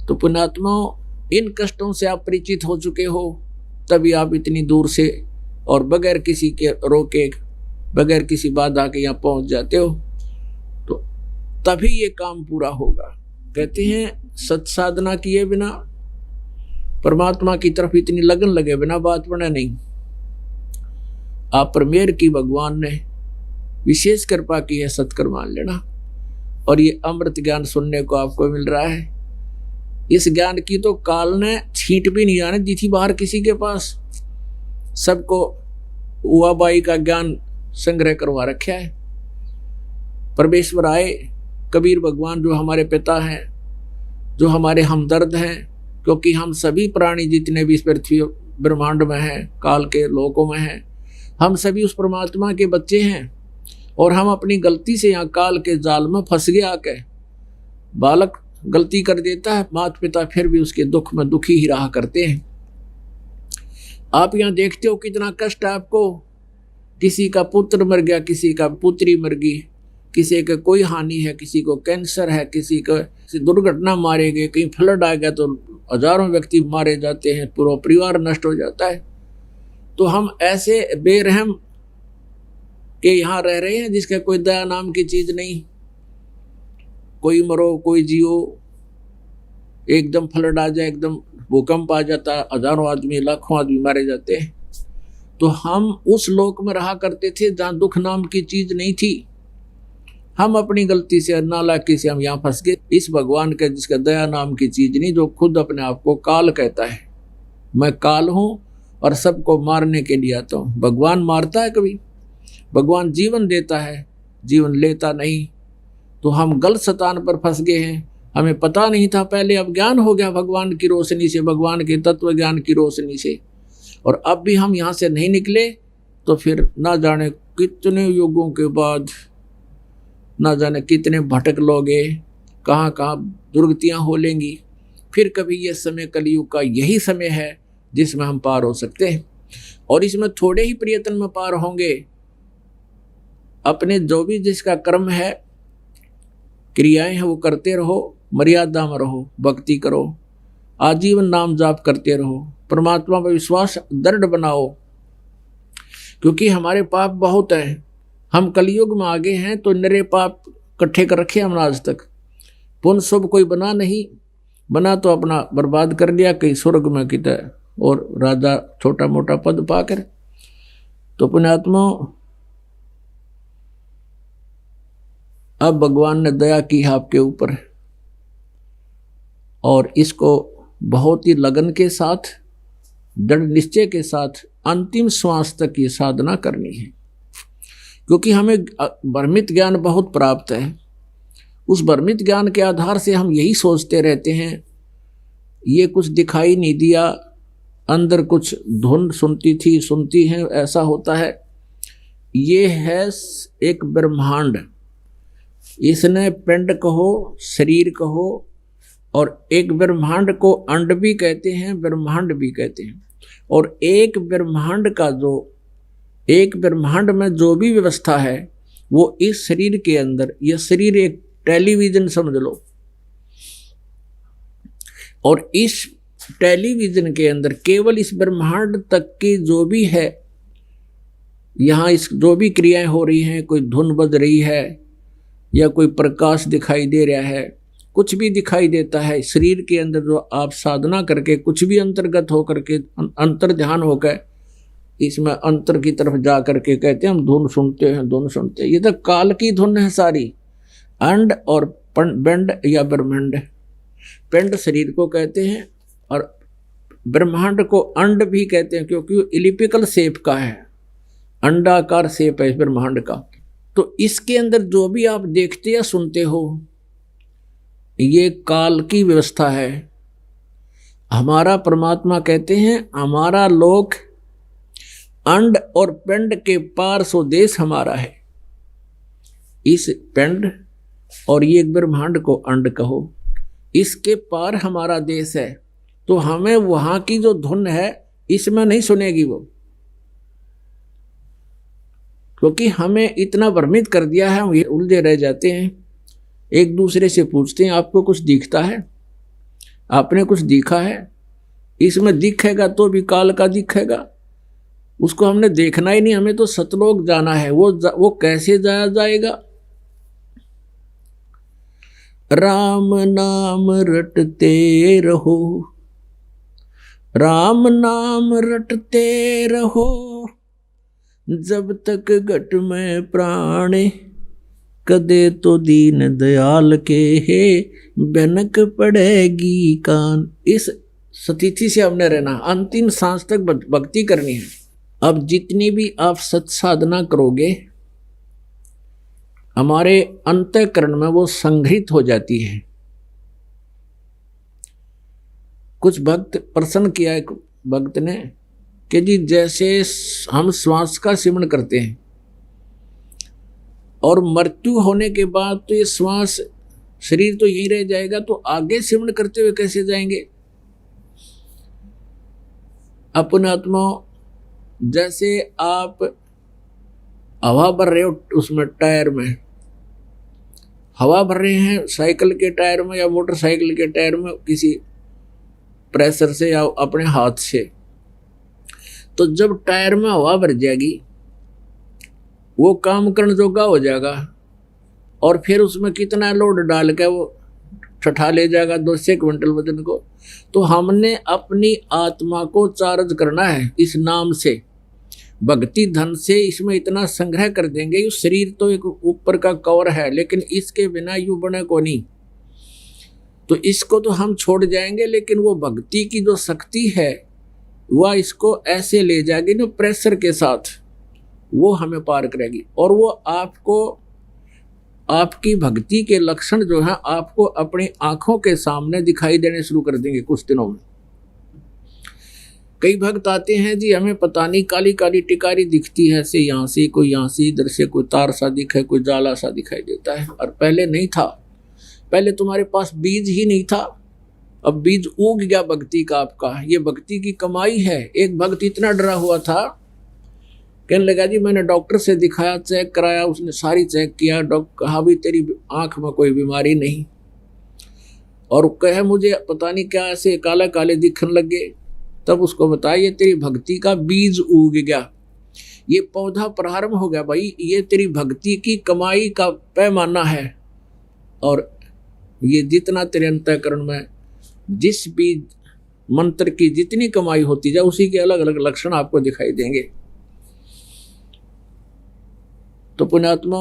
[SPEAKER 2] तो पुण्यात्माओं, इन कष्टों से आप परिचित हो चुके हो, तभी आप इतनी दूर से और बगैर किसी के रोके, बगैर किसी बाधा के यहाँ पहुंच जाते हो। तो तभी ये काम पूरा होगा। कहते हैं सत्साधना किए बिना, परमात्मा की तरफ इतनी लगन लगे बिना बात बने नहीं। आप पर मेहर की भगवान ने विशेष कृपा की है, सत्कर मान लेना। और ये अमृत ज्ञान सुनने को आपको मिल रहा है। इस ज्ञान की तो काल ने छींट भी नहीं आने दी थी बाहर किसी के पास। सबको उआबाई का ज्ञान संग्रह करवा रखा है। परमेश्वर आए, कबीर भगवान जो हमारे पिता हैं, जो हमारे हमदर्द हैं, क्योंकि हम सभी प्राणी जितने भी इस पृथ्वी ब्रह्मांड में हैं, काल के लोकों में हैं, हम सभी उस परमात्मा के बच्चे हैं। और हम अपनी गलती से यहाँ काल के जाल में फंस गए आके। बालक गलती कर देता है, माता पिता फिर भी उसके दुख में दुखी ही रहा करते हैं। आप यहाँ देखते हो कितना कष्ट है आपको। किसी का पुत्र मर गया, किसी का पुत्री मर गई, किसी का कोई हानि है, किसी को कैंसर है, किसी को दुर्घटना मारे गए, कहीं फ्लड आ गया तो हजारों व्यक्ति मारे जाते हैं, पूरा परिवार नष्ट हो जाता है। तो हम ऐसे बेरहम के यहाँ रह रहे हैं जिसका कोई दया नाम की चीज नहीं। कोई मरो कोई जियो, एकदम फ्लड आ जाए, एकदम भूकंप आ जाता है, हजारों आदमी लाखों आदमी मारे जाते हैं। तो हम उस लोक में रहा करते थे जहाँ दुख नाम की चीज नहीं थी। हम अपनी गलती से, नालायकी से हम यहाँ फंस गए इस भगवान के जिसका दया नाम की चीज नहीं, जो खुद अपने आप को काल कहता है। मैं काल हूँ और सबको मारने के लिए आता हूँ। भगवान मारता है कभी? भगवान जीवन देता है, जीवन लेता नहीं। तो हम गलत स्थान पर फंस गए हैं। हमें पता नहीं था पहले, अब ज्ञान हो गया भगवान की रोशनी से, भगवान के तत्व ज्ञान की रोशनी से। और अब भी हम यहाँ से नहीं निकले तो फिर ना जाने कितने युगों के बाद, ना जाने कितने भटक लोगे, कहाँ कहाँ दुर्गतियाँ हो लेंगी। फिर कभी ये समय कलयुग का यही समय है जिसमें हम पार हो सकते हैं। और इसमें थोड़े ही प्रयत्न में पार होंगे। अपने जो भी जिसका कर्म है, क्रियाएं हैं, वो करते रहो, मर्यादा में रहो, भक्ति करो, आजीवन नाम जाप करते रहो, परमात्मा पर विश्वास दृढ़ बनाओ। क्योंकि हमारे पाप बहुत हैं। हम कलयुग में आगे हैं तो निरे पाप इकट्ठे कर रखे हमने आज तक। पुण्य शुभ कोई बना नहीं, बना तो अपना बर्बाद कर लिया, कहीं स्वर्ग में किता और राजा छोटा मोटा पद पाकर। तो पुण्यात्मा, अब भगवान ने दया की है आपके ऊपर और इसको बहुत ही लगन के साथ, दृढ़ निश्चय के साथ अंतिम श्वास तक ये साधना करनी है, क्योंकि हमें भ्रमित ज्ञान बहुत प्राप्त है। उस भ्रमित ज्ञान के आधार से हम यही सोचते रहते हैं, ये कुछ दिखाई नहीं दिया, अंदर कुछ धुन सुनती हैं, ऐसा होता है। ये है एक ब्रह्मांड, इसने पिंड कहो, शरीर कहो, और एक ब्रह्मांड को अंड भी कहते हैं, ब्रह्मांड भी कहते हैं। और एक ब्रह्मांड में जो भी व्यवस्था है वो इस शरीर के अंदर, यह शरीर एक टेलीविजन समझ लो, और इस टेलीविजन के अंदर केवल इस ब्रह्मांड तक की जो भी है, यहाँ इस जो भी क्रियाएं हो रही हैं, कोई धुन बज रही है या कोई प्रकाश दिखाई दे रहा है, कुछ भी दिखाई देता है शरीर के अंदर, जो आप साधना करके कुछ भी अंतर्गत होकर के, अंतर ध्यान होकर इसमें अंतर की तरफ जा करके कहते हैं हम धुन सुनते हैं, ये तो काल की धुन है सारी। अंड और पिंड या ब्रह्मांड, पिंड शरीर को कहते हैं और ब्रह्मांड को अंड भी कहते हैं, क्योंकि वो इलिप्टिकल शेप का है, अंडाकार शेप है इस ब्रह्मांड का। तो इसके अंदर जो भी आप देखते या सुनते हो, ये काल की व्यवस्था है। हमारा परमात्मा कहते हैं हमारा लोक अंड और पिंड के पार स्वदेश हमारा है। इस पिंड और ये ब्रह्मांड को अंड कहो, इसके पार हमारा देश है। तो हमें वहां की जो धुन है इसमें नहीं सुनेगी वो, क्योंकि हमें इतना भ्रमित कर दिया है, हम ये उलझे रह जाते हैं। एक दूसरे से पूछते हैं आपको कुछ दिखता है, आपने कुछ दिखा है? इसमें दिखेगा तो भी काल का दिखेगा, उसको हमने देखना ही नहीं, हमें तो सतलोक जाना है। वो कैसे जाया जाएगा? राम नाम रटते रहो, राम नाम रटते रहो, जब तक घट में प्राण, कदे तो दीन दयाल के हे भनक पड़ेगी कान। इस स्थिति से हमने रहना, अंतिम सांस तक भक्ति करनी है। अब जितनी भी आप सत साधना करोगे, हमारे अंतःकरण में वो संग्रहित हो जाती है। कुछ भक्त प्रश्न किया एक भक्त ने कि जी जैसे हम श्वास का सिमरण करते हैं और मृत्यु होने के बाद तो ये श्वास, शरीर तो यहीं रह जाएगा, तो आगे सिमरण करते हुए कैसे जाएंगे? अपने आत्मा, जैसे आप हवा भर रहे हो, उसमें टायर में हवा भर रहे हैं, साइकिल के टायर में या मोटरसाइकिल के टायर में, किसी प्रेशर से या अपने हाथ से, तो जब टायर में हवा भर जाएगी वो काम करने जोगा हो जाएगा, और फिर उसमें कितना लोड डाल के वो ठठा ले जाएगा 200 क्विंटल वजन को। तो हमने अपनी आत्मा को चार्ज करना है इस नाम से, भक्ति धन से इसमें इतना संग्रह कर देंगे। ये शरीर तो एक ऊपर का कवर है, लेकिन इसके बिना यूं बने को नहीं, तो इसको तो हम छोड़ जाएंगे, लेकिन वो भक्ति की जो शक्ति है वह इसको ऐसे ले जाएगी ना प्रेशर के साथ, वो हमें पार करेगी। और वो आपको, आपकी भक्ति के लक्षण जो है आपको अपनी आंखों के सामने दिखाई देने शुरू कर देंगे कुछ दिनों में। कई भक्त आते हैं जी हमें पता नहीं काली काली टिकारी दिखती है, ऐसे यहाँ से कोई, यहाँ से इधर से कोई तार सा दिखे, कोई जाला सा दिखाई देता है, और पहले नहीं था, पहले तुम्हारे पास बीज ही नहीं था, अब बीज उग गया भक्ति का आपका। ये भक्ति की कमाई है। एक भक्त इतना डरा हुआ था, कहने लगा जी मैंने डॉक्टर से दिखाया, चेक कराया, उसने सारी चेक किया, डॉक्टर कहा भी तेरी आंख में कोई बीमारी नहीं, और कहे मुझे पता नहीं क्या ऐसे काले काले दिखने लगे। तब उसको बताया ये तेरी भक्ति का बीज उग गया, ये पौधा प्रारंभ हो गया भाई, ये तेरी भक्ति की कमाई का पैमाना है। और ये जितना तेरे अंतःकरण में जिस भी मंत्र की जितनी कमाई होती जाए उसी के अलग अलग लक्षण आपको दिखाई देंगे। तो पुण्यात्मा,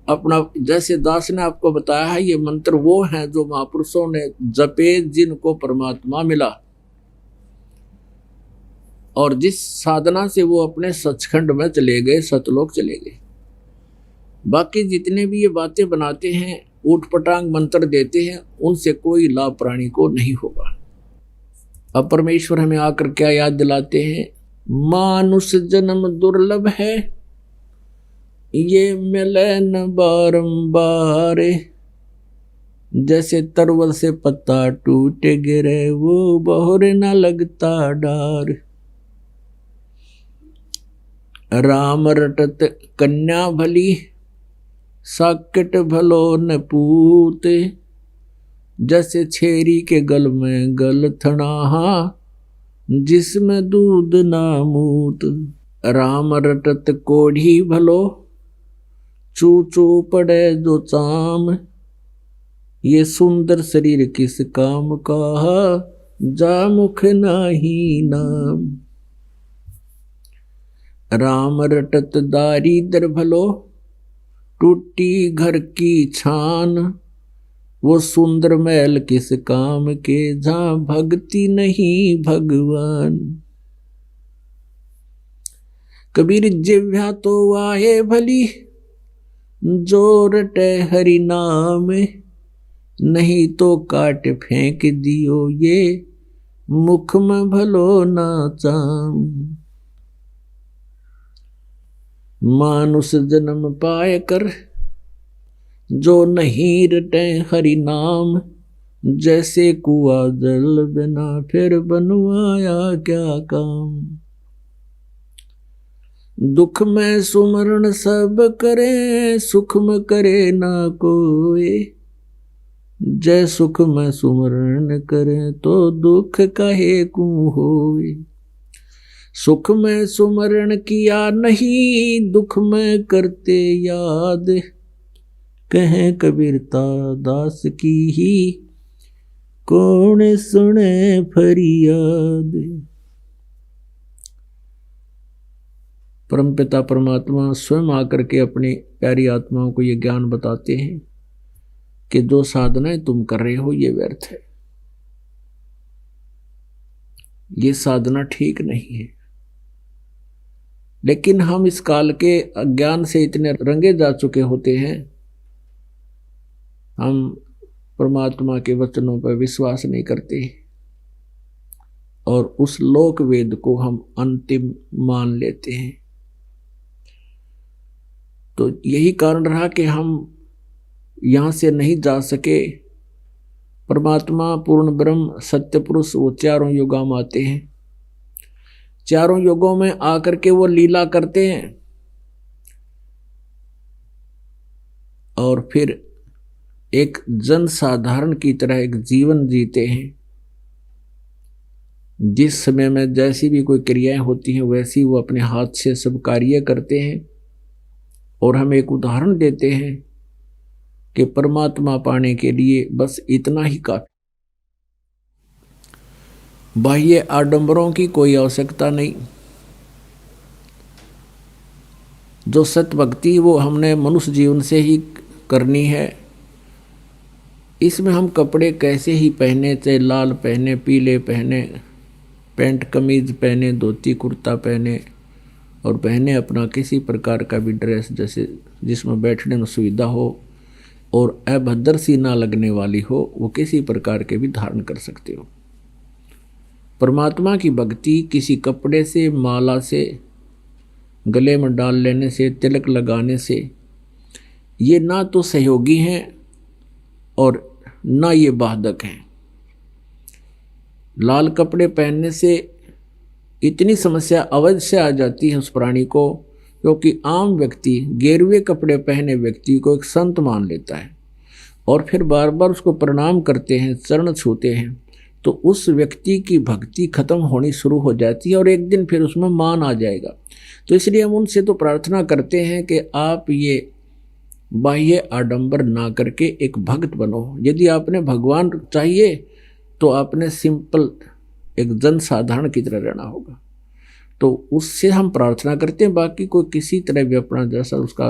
[SPEAKER 2] अपना जैसे दास ने आपको बताया है, ये मंत्र वो हैं जो महापुरुषों ने जपे, जिनको परमात्मा मिला और जिस साधना से वो अपने सचखंड में चले गए, सतलोक चले गए। बाकी जितने भी ये बातें बनाते हैं, ऊटपटांग मंत्र देते हैं, उनसे कोई लाभ प्राणी को नहीं होगा। अब परमेश्वर हमें आकर क्या याद दिलाते हैं? मानुष जन्म दुर्लभ है, ये मिले न बारंबार। जैसे तरवल से पत्ता टूट गिरे, वो बहुरे न लगता डार। राम रटत कन्या भली, साकेट भलो न पूत। जैसे छेरी के गल में गल थनाहा, जिसमें दूध ना मूत। राम रटत कोढ़ी भलो, चू चू पड़े जो चाम। ये सुंदर शरीर किस काम का, जा मुख नाही नाम। राम रटत दारिद्र भलो, टूटी घर की छान। वो सुंदर महल किस काम के, जहां भक्ति नहीं भगवान। कबीर जिह्वा तो वाहे भली, जो रटे हरि नाम। नहीं तो काट फेंक दियो ये, मुख में भलो ना चाम। मानुष जन्म पाए कर, जो नहीं रटे हरि नाम। जैसे कुआ जल बिना, फिर बनवाया क्या काम। दुख में सुमरण सब करे, सुख में करे ना कोई। जय सुख में सुमरण करे, तो दुख कहे कू होए। सुख में सुमरण किया नहीं, दुख में करते याद। कहें कबीरता दास की ही, कौन सुने फरियाद। परमपिता परमात्मा स्वयं आकर के अपनी प्यारी आत्माओं को ये ज्ञान बताते हैं कि जो साधनाएं तुम कर रहे हो ये व्यर्थ है, ये साधना ठीक नहीं है। लेकिन हम इस काल के अज्ञान से इतने रंगे जा चुके होते हैं, हम परमात्मा के वचनों पर विश्वास नहीं करते और उस लोक वेद को हम अंतिम मान लेते हैं। तो यही कारण रहा कि हम यहाँ से नहीं जा सके। परमात्मा पूर्ण ब्रह्म सत्य पुरुष वो चारों युगों में आते हैं, चारों युगों में आकर के वो लीला करते हैं और फिर एक जन साधारण की तरह एक जीवन जीते हैं। जिस समय में जैसी भी कोई क्रियाएं होती हैं वैसी वो अपने हाथ से सब कार्य करते हैं और हम एक उदाहरण देते हैं कि परमात्मा पाने के लिए बस इतना ही काफी, बाह्य आडंबरों की कोई आवश्यकता नहीं। जो सत्य भक्ति वो हमने मनुष्य जीवन से ही करनी है। इसमें हम कपड़े कैसे ही पहने, चाहे लाल पहने, पीले पहने, पैंट कमीज पहने, धोती कुर्ता पहने और पहने अपना किसी प्रकार का भी ड्रेस जैसे जिसमें बैठने में सुविधा हो और अभद्र सी ना लगने वाली हो, वो किसी प्रकार के भी धारण कर सकते हो। परमात्मा की भक्ति किसी कपड़े से, माला से, गले में डाल लेने से, तिलक लगाने से ये ना तो सहयोगी हैं और ना ये बाधक हैं। लाल कपड़े पहनने से इतनी समस्या अवश्य आ जाती है उस प्राणी को, क्योंकि आम व्यक्ति गेरुए कपड़े पहने व्यक्ति को एक संत मान लेता है और फिर बार बार उसको प्रणाम करते हैं, चरण छूते हैं, तो उस व्यक्ति की भक्ति खत्म होनी शुरू हो जाती है और एक दिन फिर उसमें मान आ जाएगा। तो इसलिए हम उनसे तो प्रार्थना करते हैं कि आप ये बाह्य आडंबर ना करके एक भक्त बनो। यदि आपने भगवान चाहिए तो आपने सिंपल एक जन साधारण की तरह रहना होगा। तो उससे हम प्रार्थना करते हैं। बाकी कोई किसी तरह भी अपना जैसा उसका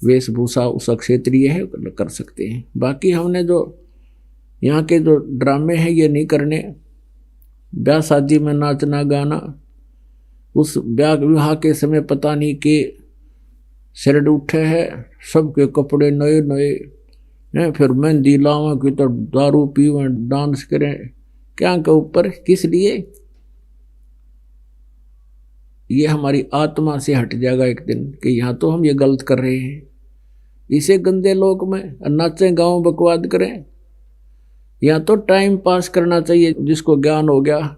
[SPEAKER 2] वेशभूषा उसका क्षेत्रीय है कर सकते हैं। बाकी हमने जो यहाँ के जो ड्रामे हैं ये नहीं करने। ब्याह शादी में नाचना गाना, उस विवाह के समय पता नहीं के सिर उठे है, सबके कपड़े नए नए हैं, फिर मेहंदी लावें कि तो दारू पीवें डांस करें क्या के ऊपर, किस लिए? ये हमारी आत्मा से हट जाएगा एक दिन कि यहाँ तो हम ये गलत कर रहे हैं। इसे गंदे लोक में नाचें गाँव बकवाद करें, या तो टाइम पास करना चाहिए जिसको ज्ञान हो गया।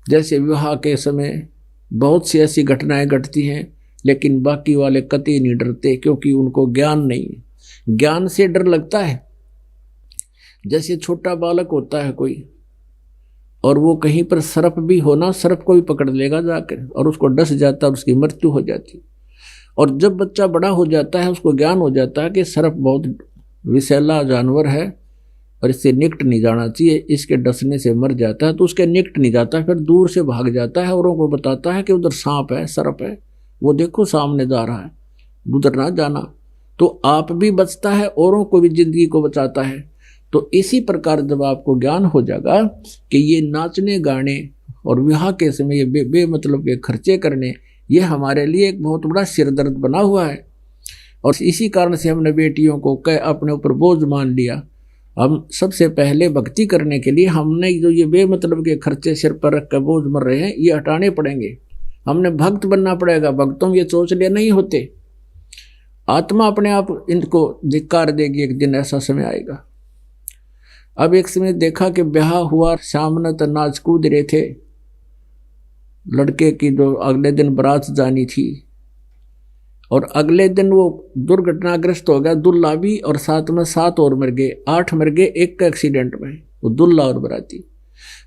[SPEAKER 2] जैसे विवाह के समय बहुत सी ऐसी घटनाएं घटती हैं, लेकिन बाकी वाले कतई नहीं डरते क्योंकि उनको ज्ञान नहीं है। ज्ञान से डर लगता है। जैसे छोटा बालक होता है कोई, और वो कहीं पर सर्प भी होना, सर्प को भी पकड़ लेगा जाकर और उसको डस जाता है, उसकी मृत्यु हो जाती। और जब बच्चा बड़ा हो जाता है उसको ज्ञान हो जाता है कि सर्प बहुत विषैला जानवर है और इससे निकट नहीं जाना चाहिए, इसके डसने से मर जाता है, तो उसके निकट नहीं जाता, फिर दूर से भाग जाता है, औरों को बताता है कि उधर सांप है, सर्प है, वो देखो सामने जा रहा है, उधर ना जाना। तो आप भी बचता है, औरों को भी जिंदगी को बचाता है। तो इसी प्रकार जब आपको ज्ञान हो जाएगा कि ये नाचने गाने और विवाह के समय ये बेमतलब के खर्चे करने, ये हमारे लिए एक बहुत बड़ा सिरदर्द बना हुआ है। और इसी कारण से हमने बेटियों को अपने ऊपर बोझ मान लिया। हम सबसे पहले भक्ति करने के लिए हमने जो ये बेमतलब के खर्चे सिर पर रख कर बोझ मर रहे हैं, ये हटाने पड़ेंगे। हमने भक्त बनना पड़ेगा। भक्तों ये सोच लिए नहीं होते। आत्मा अपने आप इनको धिक्कार देगी, एक दिन ऐसा समय आएगा। अब एक समय देखा कि ब्याह हुआ, सामने तो नाच कूद रहे थे, लड़के की जो अगले दिन बारात जानी थी, और अगले दिन वो दुर्घटनाग्रस्त हो गया, दुल्हा भी और साथ में 7 और मर गए, 8 मर गए एक एक्सीडेंट में, वो दुल्हा और बराती।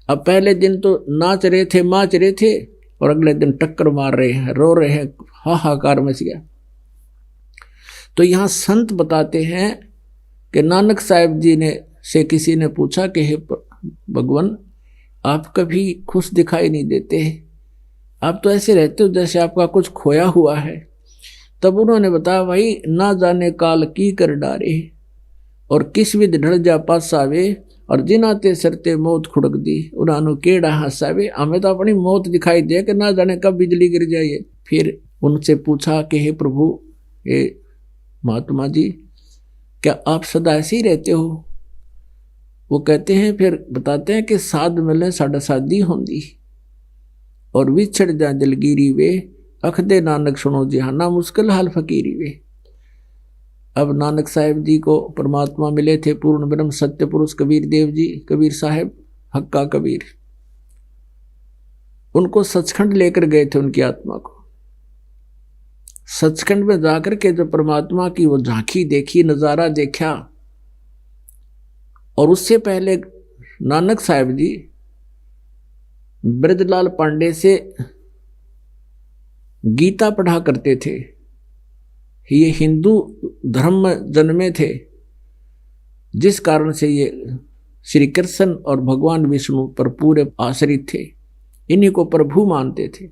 [SPEAKER 2] अब पहले दिन तो नाच रहे थे, माच रहे थे, और अगले दिन टक्कर मार रहे हैं, रो रहे हैं, हाहाकार मच गया। तो यहाँ संत बताते हैं कि नानक साहिब जी ने से किसी ने पूछा कि हे भगवान, आप कभी खुश दिखाई नहीं देते, आप तो ऐसे रहते हो जैसे आपका कुछ खोया हुआ है। तब उन्होंने बताया, भाई ना जाने काल की कर डारे, और किस विध ढल जा पासावे, और जिनाते सरते मौत खुड़क दी, उन्होंने केड़ा हंसावे। हमें तो अपनी मौत दिखाई दे कि ना जाने कब बिजली गिर जाए। फिर उनसे पूछा कि हे प्रभु, हे महात्मा जी, क्या आप सदा ऐसे ही रहते हो? वो कहते हैं, फिर बताते हैं कि साध मिले साढ़ा शादी होंगी, और विछड़ जा दिलगिरी वे, अखदे नानक सुनो जिहाना मुश्किल हाल फकीरी वे। अब नानक साहिब जी को परमात्मा मिले थे, पूर्ण ब्रह्म सत्य पुरुष कबीर देव जी, कबीर साहिब हक्का कबीर। उनको सचखंड लेकर गए थे, उनकी आत्मा को। सचखंड में जाकर के जो परमात्मा की वो झांकी देखी, नजारा देखा। और उससे पहले नानक साहिब जी ब्रजलाल पांडे से गीता पढ़ा करते थे। ये हिंदू धर्म में जन्मे थे, जिस कारण से ये श्री कृष्ण और भगवान विष्णु पर पूरे आश्रित थे, इन्हीं को प्रभु मानते थे।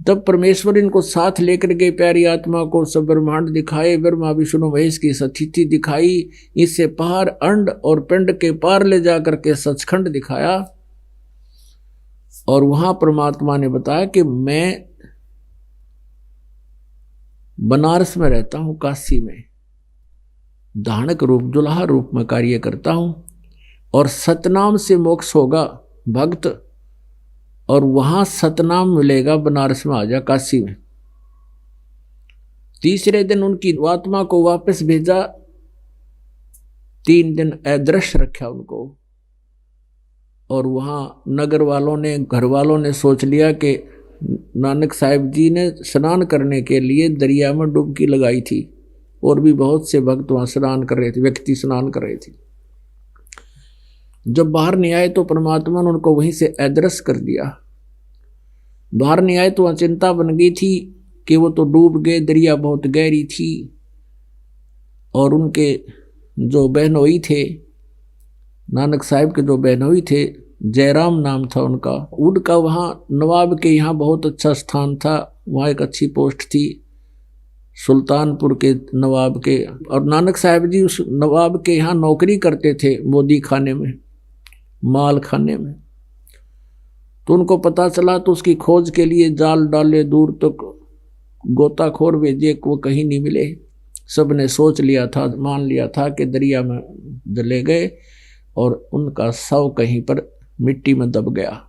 [SPEAKER 2] तब परमेश्वर इनको साथ लेकर गए, प्यारी आत्मा को सब ब्रह्मांड दिखाए, ब्रह्मा विष्णु महेश की स्थिति दिखाई, इससे पार अंड और पिंड के पार ले जाकर के सचखंड दिखाया। और वहां परमात्मा ने बताया कि मैं बनारस में रहता हूं, काशी में दानक रूप दुल्हा रूप में कार्य करता हूं, और सतनाम से मोक्ष होगा भक्त, और वहां सतनाम मिलेगा, बनारस में आ जा, काशी में। तीसरे दिन उनकी आत्मा को वापस भेजा, 3 दिन अदृश्य रखा उनको। और वहां नगर वालों ने, घर वालों ने सोच लिया कि नानक साहिब जी ने स्नान करने के लिए दरिया में डुबकी लगाई थी, और भी बहुत से भक्त वहां स्नान कर रहे थे, व्यक्ति स्नान कर रहे थे। जब बाहर नहीं आए तो परमात्मा ने उनको वहीं से अदृश्य कर दिया। बाहर नहीं आए तो वहां चिंता बन गई थी कि वो तो डूब गए, दरिया बहुत गहरी थी। और उनके जो बहनोई थे, नानक साहब के जो बहनोई थे, जयराम नाम था उनका वहाँ नवाब के यहाँ बहुत अच्छा स्थान था, वहाँ एक अच्छी पोस्ट थी सुल्तानपुर के नवाब के। और नानक साहब जी उस नवाब के यहाँ नौकरी करते थे, मोदी खाने में, माल खाने में। तो उनको पता चला तो उसकी खोज के लिए जाल डाले, दूर तक गोताखोर भेजे, वो कहीं नहीं मिले। सब ने सोच लिया था, मान लिया था कि दरिया में जले गए और उनका शव कहीं पर मिट्टी में दब गया।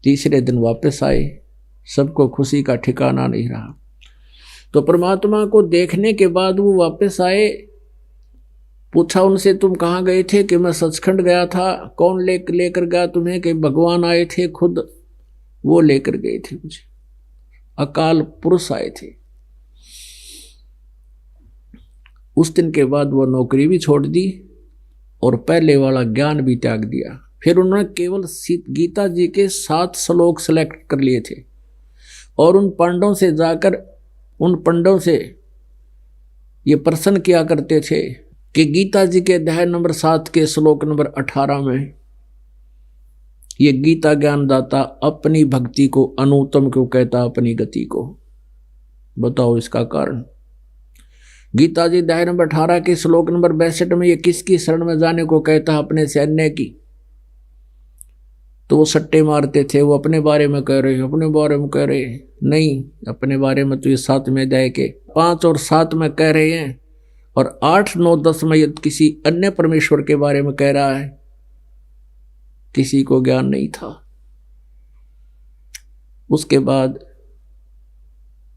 [SPEAKER 2] तीसरे दिन वापस आए, सबको खुशी का ठिकाना नहीं रहा। तो परमात्मा को देखने के बाद वो वापस आए, पूछा उनसे तुम कहाँ गए थे? कि मैं सचखंड गया था। कौन लेकर गया तुम्हें? कि भगवान आए थे खुद, वो लेकर गए थे मुझे, अकाल पुरुष आए थे। उस दिन के बाद वो नौकरी भी छोड़ दी और पहले वाला ज्ञान भी त्याग दिया। फिर उन्होंने केवल गीता जी के 7 श्लोक सेलेक्ट कर लिए थे और उन पंडों से जाकर उन पंडों से ये प्रश्न किया करते थे कि गीता जी के अध्याय नंबर 7 के श्लोक नंबर 18 में ये गीता ज्ञानदाता अपनी भक्ति को अनुत्तम क्यों कहता, अपनी गति को? बताओ इसका कारण। गीता जी अध्याय नंबर 18 के श्लोक नंबर 62 में ये किसकी शरण में जाने को कहता, अपने सैन्य की? तो वो सट्टे मारते थे, वो अपने बारे में कह रहे, अपने बारे में कह रहे। नहीं, अपने बारे में तो ये 7वें अध्याय के 5 और 7 में कह रहे हैं और 8, 9, 10 में ये किसी अन्य परमेश्वर के बारे में कह रहा है। किसी को ज्ञान नहीं था। उसके बाद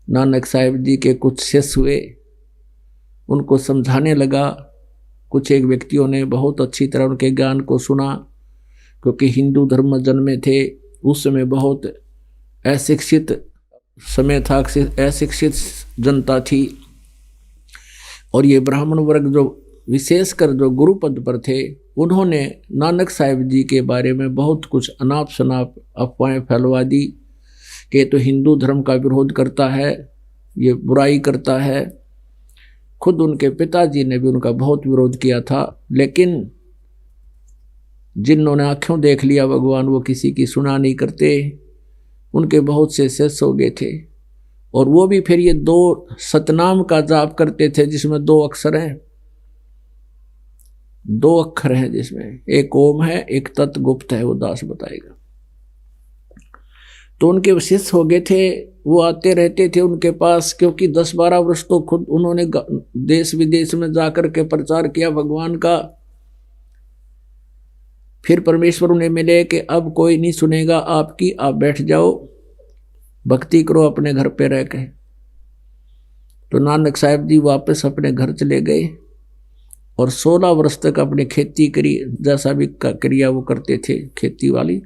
[SPEAKER 2] नानक साहिब जी के कुछ शिष्य हुए, उनको समझाने लगा। कुछ एक व्यक्तियों ने बहुत अच्छी तरह उनके ज्ञान को सुना, क्योंकि हिंदू धर्म में जन्मे थे। उस समय बहुत अशिक्षित समय था, अशिक्षित जनता थी और ये ब्राह्मण वर्ग जो विशेषकर जो गुरु पद पर थे, उन्होंने नानक साहिब जी के बारे में बहुत कुछ अनाप शनाप अफवाहें फैलवा दी कि तो हिंदू धर्म का विरोध करता है, ये बुराई करता है। खुद उनके पिताजी ने भी उनका बहुत विरोध किया था, लेकिन जिन्होंने आँखों देख लिया भगवान, वो किसी की सुना नहीं करते। उनके बहुत से शिष्य हो गए थे और वो भी फिर ये 2 सतनाम का जाप करते थे, जिसमें 2 अक्षर हैं, 2 अक्षर हैं, जिसमें एक ओम है, एक तत् गुप्त है, वो दास बताएगा। तो उनके शिष्य हो गए थे, वो आते रहते थे उनके पास, क्योंकि 10-12 वर्ष तो खुद उन्होंने देश विदेश में जाकर के प्रचार किया भगवान का। फिर परमेश्वर उन्हें मिले कि अब कोई नहीं सुनेगा आपकी, आप बैठ जाओ, भक्ति करो अपने घर पे रह के। तो नानक साहब जी वापस अपने घर चले गए और 16 वर्ष तक अपनी खेती करी, जैसा भी क्रिया वो करते थे खेती वाली।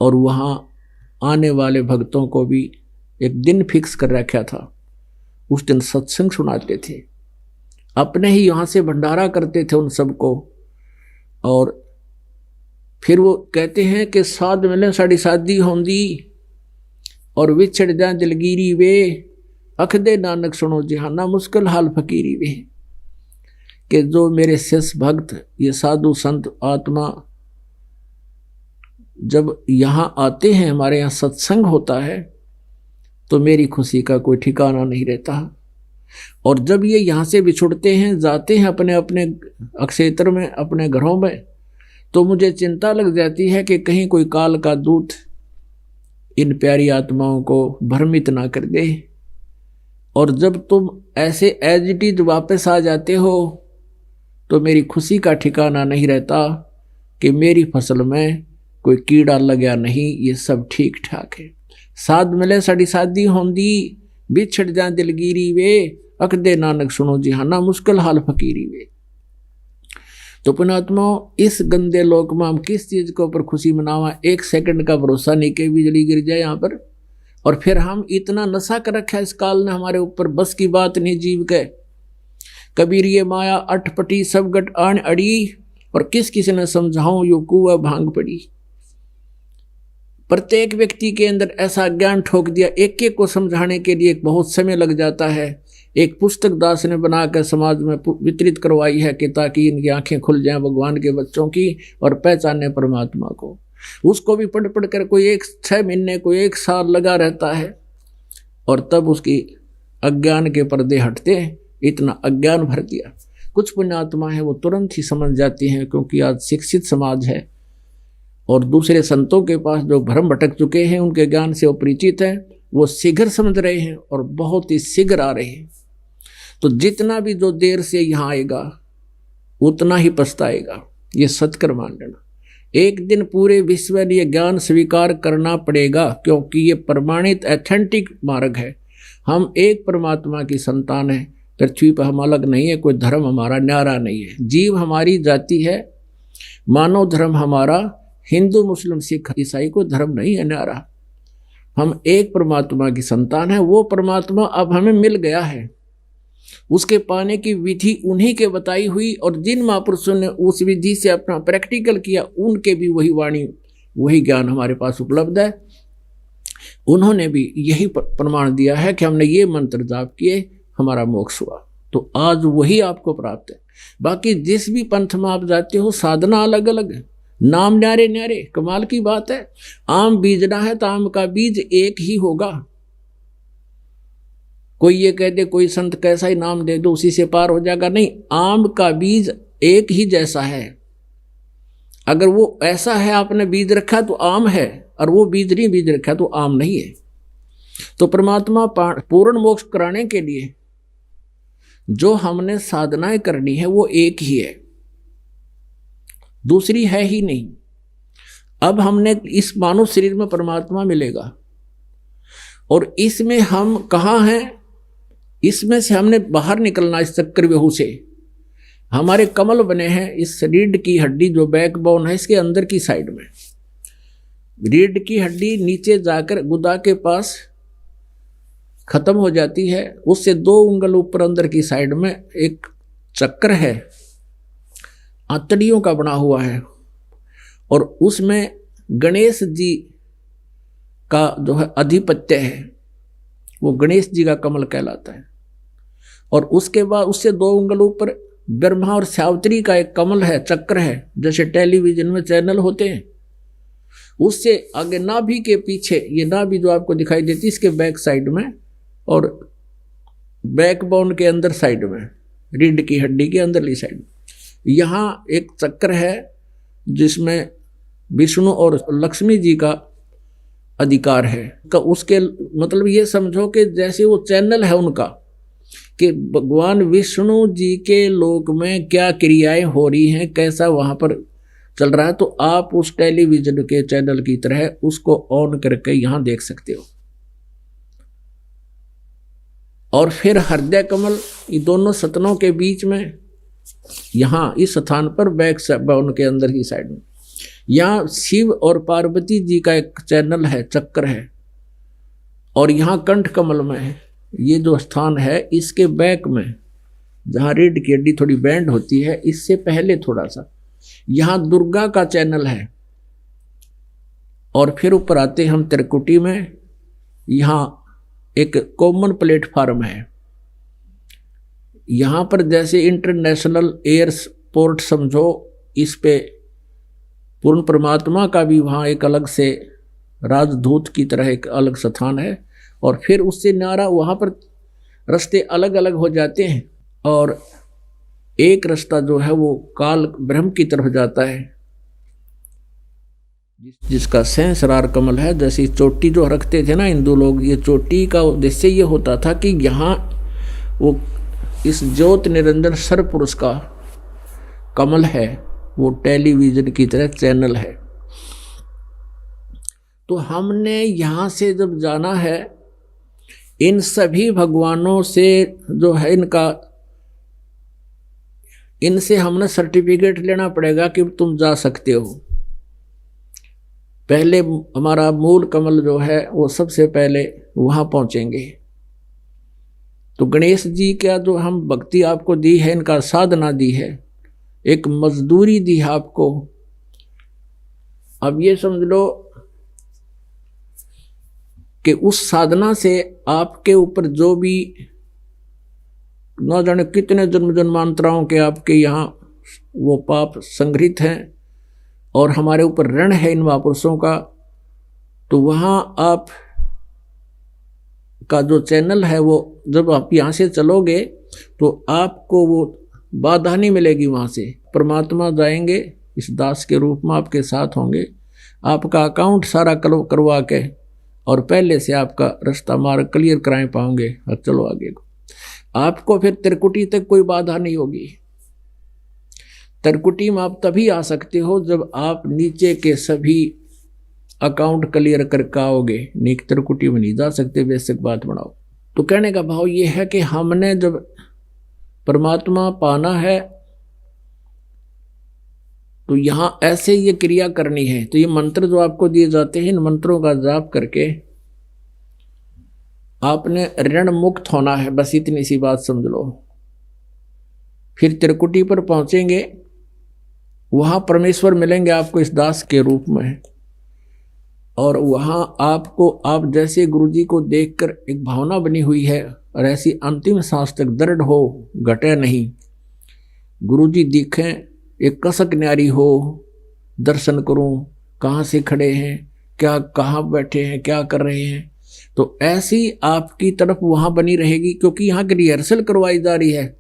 [SPEAKER 2] और वहाँ आने वाले भक्तों को भी एक दिन फिक्स कर रखा था, उस दिन सत्संग सुनाते थे, अपने ही यहाँ से भंडारा करते थे उन सबको। और फिर वो कहते हैं कि साध मिले साड़ी शादी होंदी और विछड़ जाए दिलगिरी वे, अख दे नानक सुनो जिहाना मुश्किल हाल फकीरी वे। कि जो मेरे शिष्य भक्त, ये साधु संत आत्मा जब यहाँ आते हैं, हमारे यहाँ सत्संग होता है, तो मेरी खुशी का कोई ठिकाना नहीं रहता। और जब ये यहाँ से बिछुड़ते हैं, जाते हैं अपने अपने क्षेत्र में, अपने घरों में, तो मुझे चिंता लग जाती है कि कहीं कोई काल का दूत इन प्यारी आत्माओं को भ्रमित ना कर दे। और जब तुम ऐसे एज इट इज वापस आ जाते हो, तो मेरी खुशी का ठिकाना नहीं रहता कि मेरी फसल में कोई कीड़ा लगा नहीं, ये सब ठीक ठाक है। साध मिले साड़ी शादी होंदी, बिछड़ जा दिलगिरी वे, अख दे नानक सुनो जिहाना मुश्किल हाल फकीरी वे। तो पुणात्मा, इस गंदे लोक में हम किस चीज के ऊपर खुशी मनावा? 1 सेकंड का भरोसा नहीं कि बिजली गिर जाए यहाँ पर। और फिर हम इतना नशा कर रखा है इस काल ने हमारे ऊपर, बस की बात नहीं जीव के। कबीर ये माया अटपटी सब गट आन अड़ी, और किस किसी ने समझाऊं यो कुआ भांग पड़ी। प्रत्येक व्यक्ति के अंदर ऐसा ज्ञान ठोक दिया, एक एक को समझाने के लिए बहुत समय लग जाता है। एक पुस्तक दास ने बनाकर समाज में वितरित करवाई है कि ताकि इनकी आंखें खुल जाएं भगवान के बच्चों की और पहचाने परमात्मा को। उसको भी पढ़ पढ़ कर कोई 6 महीने कोई 1 साल लगा रहता है और तब उसकी अज्ञान के पर्दे हटते हैं। इतना अज्ञान भर दिया। कुछ पुण्यात्मा है वो तुरंत ही समझ जाती हैं, क्योंकि आज शिक्षित समाज है और दूसरे संतों के पास जो भ्रम भटक चुके हैं उनके ज्ञान से वो परिचित हैं, वो शीघ्र समझ रहे हैं और बहुत ही शीघ्र आ रहे हैं। तो जितना भी जो देर से यहाँ आएगा उतना ही पछताएगा, ये सत्कर मान लेना। एक दिन पूरे विश्व ने ये ज्ञान स्वीकार करना पड़ेगा, क्योंकि ये प्रमाणित एथेंटिक मार्ग है। हम एक परमात्मा की संतान हैं, पृथ्वी पर हम अलग नहीं है, कोई धर्म हमारा न्यारा नहीं है। जीव हमारी जाति है, मानव धर्म हमारा हिंदू मुस्लिम सिख ईसाई कोई धर्म नहीं है न्यारा। हम एक परमात्मा की संतान है। वो परमात्मा अब हमें मिल गया है, उसके पाने की विधि उन्हीं के बताई हुई, और जिन महापुरुषों ने उस विधि से अपना प्रैक्टिकल किया उनके भी वही वाणी वही ज्ञान हमारे पास उपलब्ध है। उन्होंने भी यही प्रमाण दिया है कि हमने ये मंत्र जाप किए हमारा मोक्ष हुआ। तो आज वही आपको प्राप्त है। बाकी जिस भी पंथ में आप जाते हो साधना अलग अलग है, नाम न्यारे न्यारे। कमाल की बात है, आम बीजना है तो आम का बीज एक ही होगा। कोई ये कह दे कोई संत कैसा ही नाम दे दो उसी से पार हो जाएगा, नहीं, आम का बीज एक ही जैसा है। अगर वो ऐसा है आपने बीज रखा तो आम है, और वो बीज नहीं बीज रखा तो आम नहीं है। तो परमात्मा पूर्ण मोक्ष कराने के लिए जो हमने साधनाएं करनी है वो एक ही है, दूसरी है ही नहीं। अब हमने इस मानव शरीर में परमात्मा मिलेगा और इसमें हम कहाँ हैं, इसमें से हमने बाहर निकलना इस चक्रव्यूह से। हमारे कमल बने हैं इस रीढ़ की हड्डी जो बैकबोन है इसके अंदर की साइड में। रीढ़ की हड्डी नीचे जाकर गुदा के पास खत्म हो जाती है, उससे 2 उंगल ऊपर अंदर की साइड में एक चक्र है, आंतड़ियों का बना हुआ है, और उसमें गणेश जी का जो है अधिपत्य है, वो गणेश जी का कमल कहलाता है। और उसके बाद उससे 2 उंगल ऊपर ब्रह्मा और सावित्री का एक कमल है, चक्र है, जैसे टेलीविजन में चैनल होते हैं। उससे आगे नाभि के पीछे, ये नाभि जो आपको दिखाई देती है इसके बैक साइड में और बैकबोन के अंदर साइड में, रीढ़ की हड्डी के अंदरली साइड में, यहाँ एक चक्र है जिसमें विष्णु और लक्ष्मी जी का अधिकार है। तो उसके मतलब ये समझो कि जैसे वो चैनल है उनका, कि भगवान विष्णु जी के लोक में क्या क्रियाएं हो रही हैं, कैसा वहाँ पर चल रहा है, तो आप उस टेलीविजन के चैनल की तरह उसको ऑन करके यहाँ देख सकते हो। और फिर हृदय कमल, ये दोनों सतनों के बीच में, यहाँ इस स्थान पर बैक बोन के अंदर की साइड में, यहाँ शिव और पार्वती जी का एक चैनल है, चक्र है। और यहाँ कंठ कमल में है, ये जो स्थान है इसके बैक में जहाँ रीढ़ की हड्डी थोड़ी बैंड होती है, इससे पहले थोड़ा सा यहाँ दुर्गा का चैनल है। और फिर ऊपर आते हम त्रिकुटी में, यहाँ एक कॉमन प्लेटफार्म है। यहाँ पर जैसे इंटरनेशनल एयरपोर्ट समझो, इस पे पूर्ण परमात्मा का भी वहाँ एक अलग से राजदूत की तरह एक अलग स्थान है। और फिर उससे न्यारा वहाँ पर रास्ते अलग अलग हो जाते हैं, और एक रास्ता जो है वो काल ब्रह्म की तरफ जाता है, जिसका सहस्रार कमल है। जैसे चोटी जो रखते थे ना हिंदू लोग, ये चोटी का उद्देश्य ये होता था कि यहाँ वो इस ज्योत निरंजन सर्वपुरुष का कमल है, वो टेलीविजन की तरह चैनल है। तो हमने यहाँ से जब जाना है, इन सभी भगवानों से जो है इनसे हमने सर्टिफिकेट लेना पड़ेगा कि तुम जा सकते हो। पहले हमारा मूल कमल जो है वो सबसे पहले वहाँ पहुँचेंगे। तो गणेश जी का जो हम भक्ति आपको दी है, इनका साधना दी है, एक मजदूरी दी है आपको। अब ये समझ लो कि उस साधना से आपके ऊपर जो भी न जाने कितने जन्म जन्मांतराओं के आपके यहाँ वो पाप संग्रहित हैं और हमारे ऊपर ऋण है इन महापुरुषों का, तो वहाँ आप का जो चैनल है वो जब आप यहाँ से चलोगे तो आपको वो बाधा नहीं मिलेगी। वहाँ से परमात्मा जाएंगे इस दास के रूप में आपके साथ होंगे, आपका अकाउंट सारा करवा के और पहले से आपका रास्ता मार्ग क्लियर कराए पाओगे। और चलो आगे को, आपको फिर त्रिकुटी तक कोई बाधा नहीं होगी। त्रिकुटी में आप तभी आ सकते हो जब आप नीचे के सभी अकाउंट क्लियर करके आओगे, नहीं त्रिकुटी में नहीं जा सकते। बेसिक बात बनाओ। तो कहने का भाव ये है कि हमने जब परमात्मा पाना है तो यहाँ ऐसे ये क्रिया करनी है। तो ये मंत्र जो आपको दिए जाते हैं, इन मंत्रों का जाप करके आपने ऋण मुक्त होना है, बस इतनी सी बात समझ लो। फिर त्रिकुटी पर पहुंचेंगे, वहां परमेश्वर मिलेंगे आपको इस दास के रूप में, और वहां आपको आप जैसे गुरुजी को देखकर एक भावना बनी हुई है और ऐसी अंतिम सांस तक दृढ़ हो, घटे नहीं। गुरुजी दिखें, एक कसक न्यारी हो, दर्शन करूं, कहाँ से खड़े हैं, क्या कहाँ बैठे हैं, क्या कर रहे हैं, तो ऐसी आपकी तरफ वहां बनी रहेगी। क्योंकि यहाँ की रिहर्सल करवाई जा रही है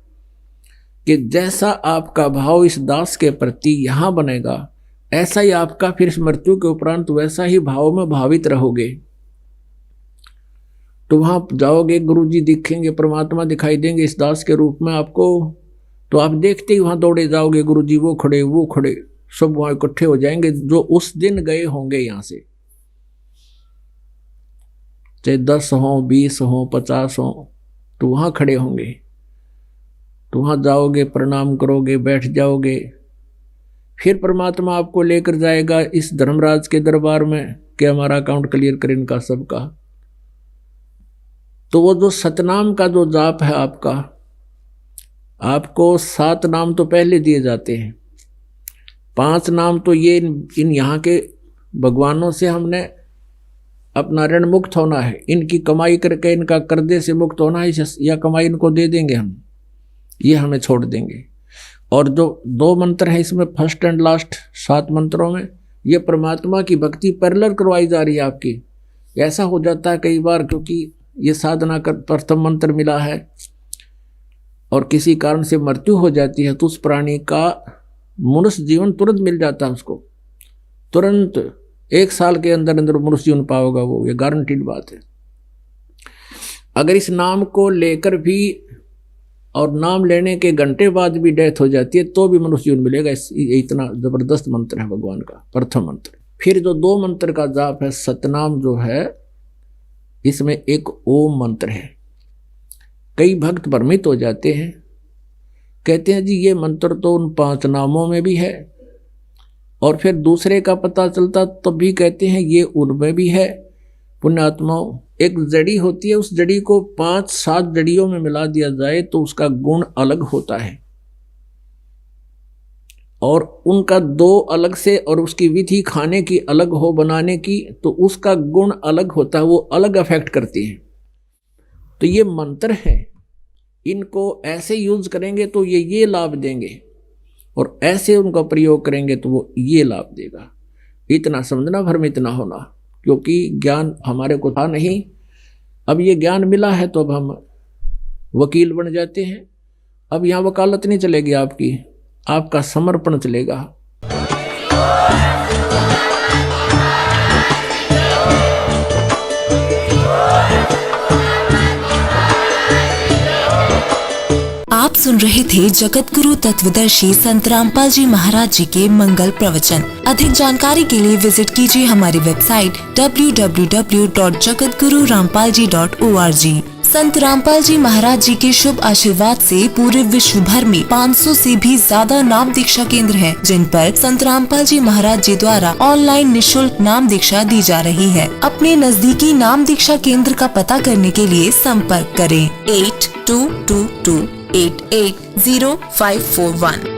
[SPEAKER 2] कि जैसा आपका भाव इस दास के प्रति यहाँ बनेगा, ऐसा ही आपका फिर मृत्यु के उपरांत वैसा ही भाव में भावित रहोगे। तो वहां जाओगे, गुरुजी दिखेंगे, परमात्मा दिखाई देंगे इस दास के रूप में आपको, तो आप देखते ही वहां दौड़े जाओगे, गुरुजी वो खड़े वो खड़े, सब वहां इकट्ठे हो जाएंगे जो उस दिन गए होंगे यहाँ से, चाहे 10 हो, 20 हो, 50 हो, तो वहां खड़े होंगे। तो वहां जाओगे, प्रणाम करोगे, बैठ जाओगे। फिर परमात्मा आपको लेकर जाएगा इस धर्मराज के दरबार में कि हमारा अकाउंट क्लियर कर इनका सबका। तो वो जो सतनाम का जो जाप है आपको 7 नाम तो पहले दिए जाते हैं, 5 नाम तो ये इन यहाँ के भगवानों से हमने अपना ऋण मुक्त होना है, इनकी कमाई करके इनका कर्जे से मुक्त होना है, या कमाई इनको दे देंगे हम, ये हमें छोड़ देंगे। और जो 2 मंत्र है इसमें फर्स्ट एंड लास्ट 7 मंत्रों में ये परमात्मा की भक्ति पैरेलल करवाई जा रही है आपकी। ऐसा हो जाता है कई बार, क्योंकि ये साधना कर प्रथम मंत्र मिला है और किसी कारण से मृत्यु हो जाती है तो उस प्राणी का मनुष्य जीवन तुरंत मिल जाता है, उसको तुरंत 1 साल के अंदर अंदर मनुष्य जीवन पाओगा वो, ये गारंटीड बात है। अगर इस नाम को लेकर भी और नाम लेने के घंटे बाद भी डेथ हो जाती है तो भी मनुष्य जीवन मिलेगा। इतना जबरदस्त मंत्र है भगवान का प्रथम मंत्र। फिर जो 2 मंत्र का जाप है सतनाम जो है, इसमें एक ओम मंत्र है। कई भक्त भ्रमित हो जाते हैं, कहते हैं जी ये मंत्र तो उन 5 नामों में भी है, और फिर दूसरे का पता चलता तब भी कहते हैं ये उनमें भी है। पुण्यात्माओं, एक जड़ी होती है, उस जड़ी को 5-7 जड़ियों में मिला दिया जाए तो उसका गुण अलग होता है, और उनका 2 अलग से और उसकी विधि खाने की अलग हो बनाने की तो उसका गुण अलग होता है, वो अलग अफेक्ट करती है। तो ये मंत्र है, इनको ऐसे यूज करेंगे तो ये लाभ देंगे, और ऐसे उनका प्रयोग करेंगे तो वो ये लाभ देगा। इतना समझना, भ्रमित ना होना, क्योंकि ज्ञान हमारे को था नहीं, अब ये ज्ञान मिला है तो अब हम वकील बन जाते हैं। अब यहाँ वकालत नहीं चलेगी आपकी, आपका समर्पण चलेगा।
[SPEAKER 3] आप सुन रहे थे जगत गुरु तत्वदर्शी संत रामपाल जी महाराज जी के मंगल प्रवचन। अधिक जानकारी के लिए विजिट कीजिए हमारी वेबसाइट www.jagatgururampalji.org। संत रामपाल जी महाराज जी के शुभ आशीर्वाद से पूरे विश्व भर में 500 से भी ज्यादा नाम दीक्षा केंद्र हैं, जिन पर संत रामपाल जी महाराज जी द्वारा ऑनलाइन निशुल्क नाम दीक्षा दी जा रही है। अपने नजदीकी नाम दीक्षा केंद्र का पता करने के लिए संपर्क करें 8222880541।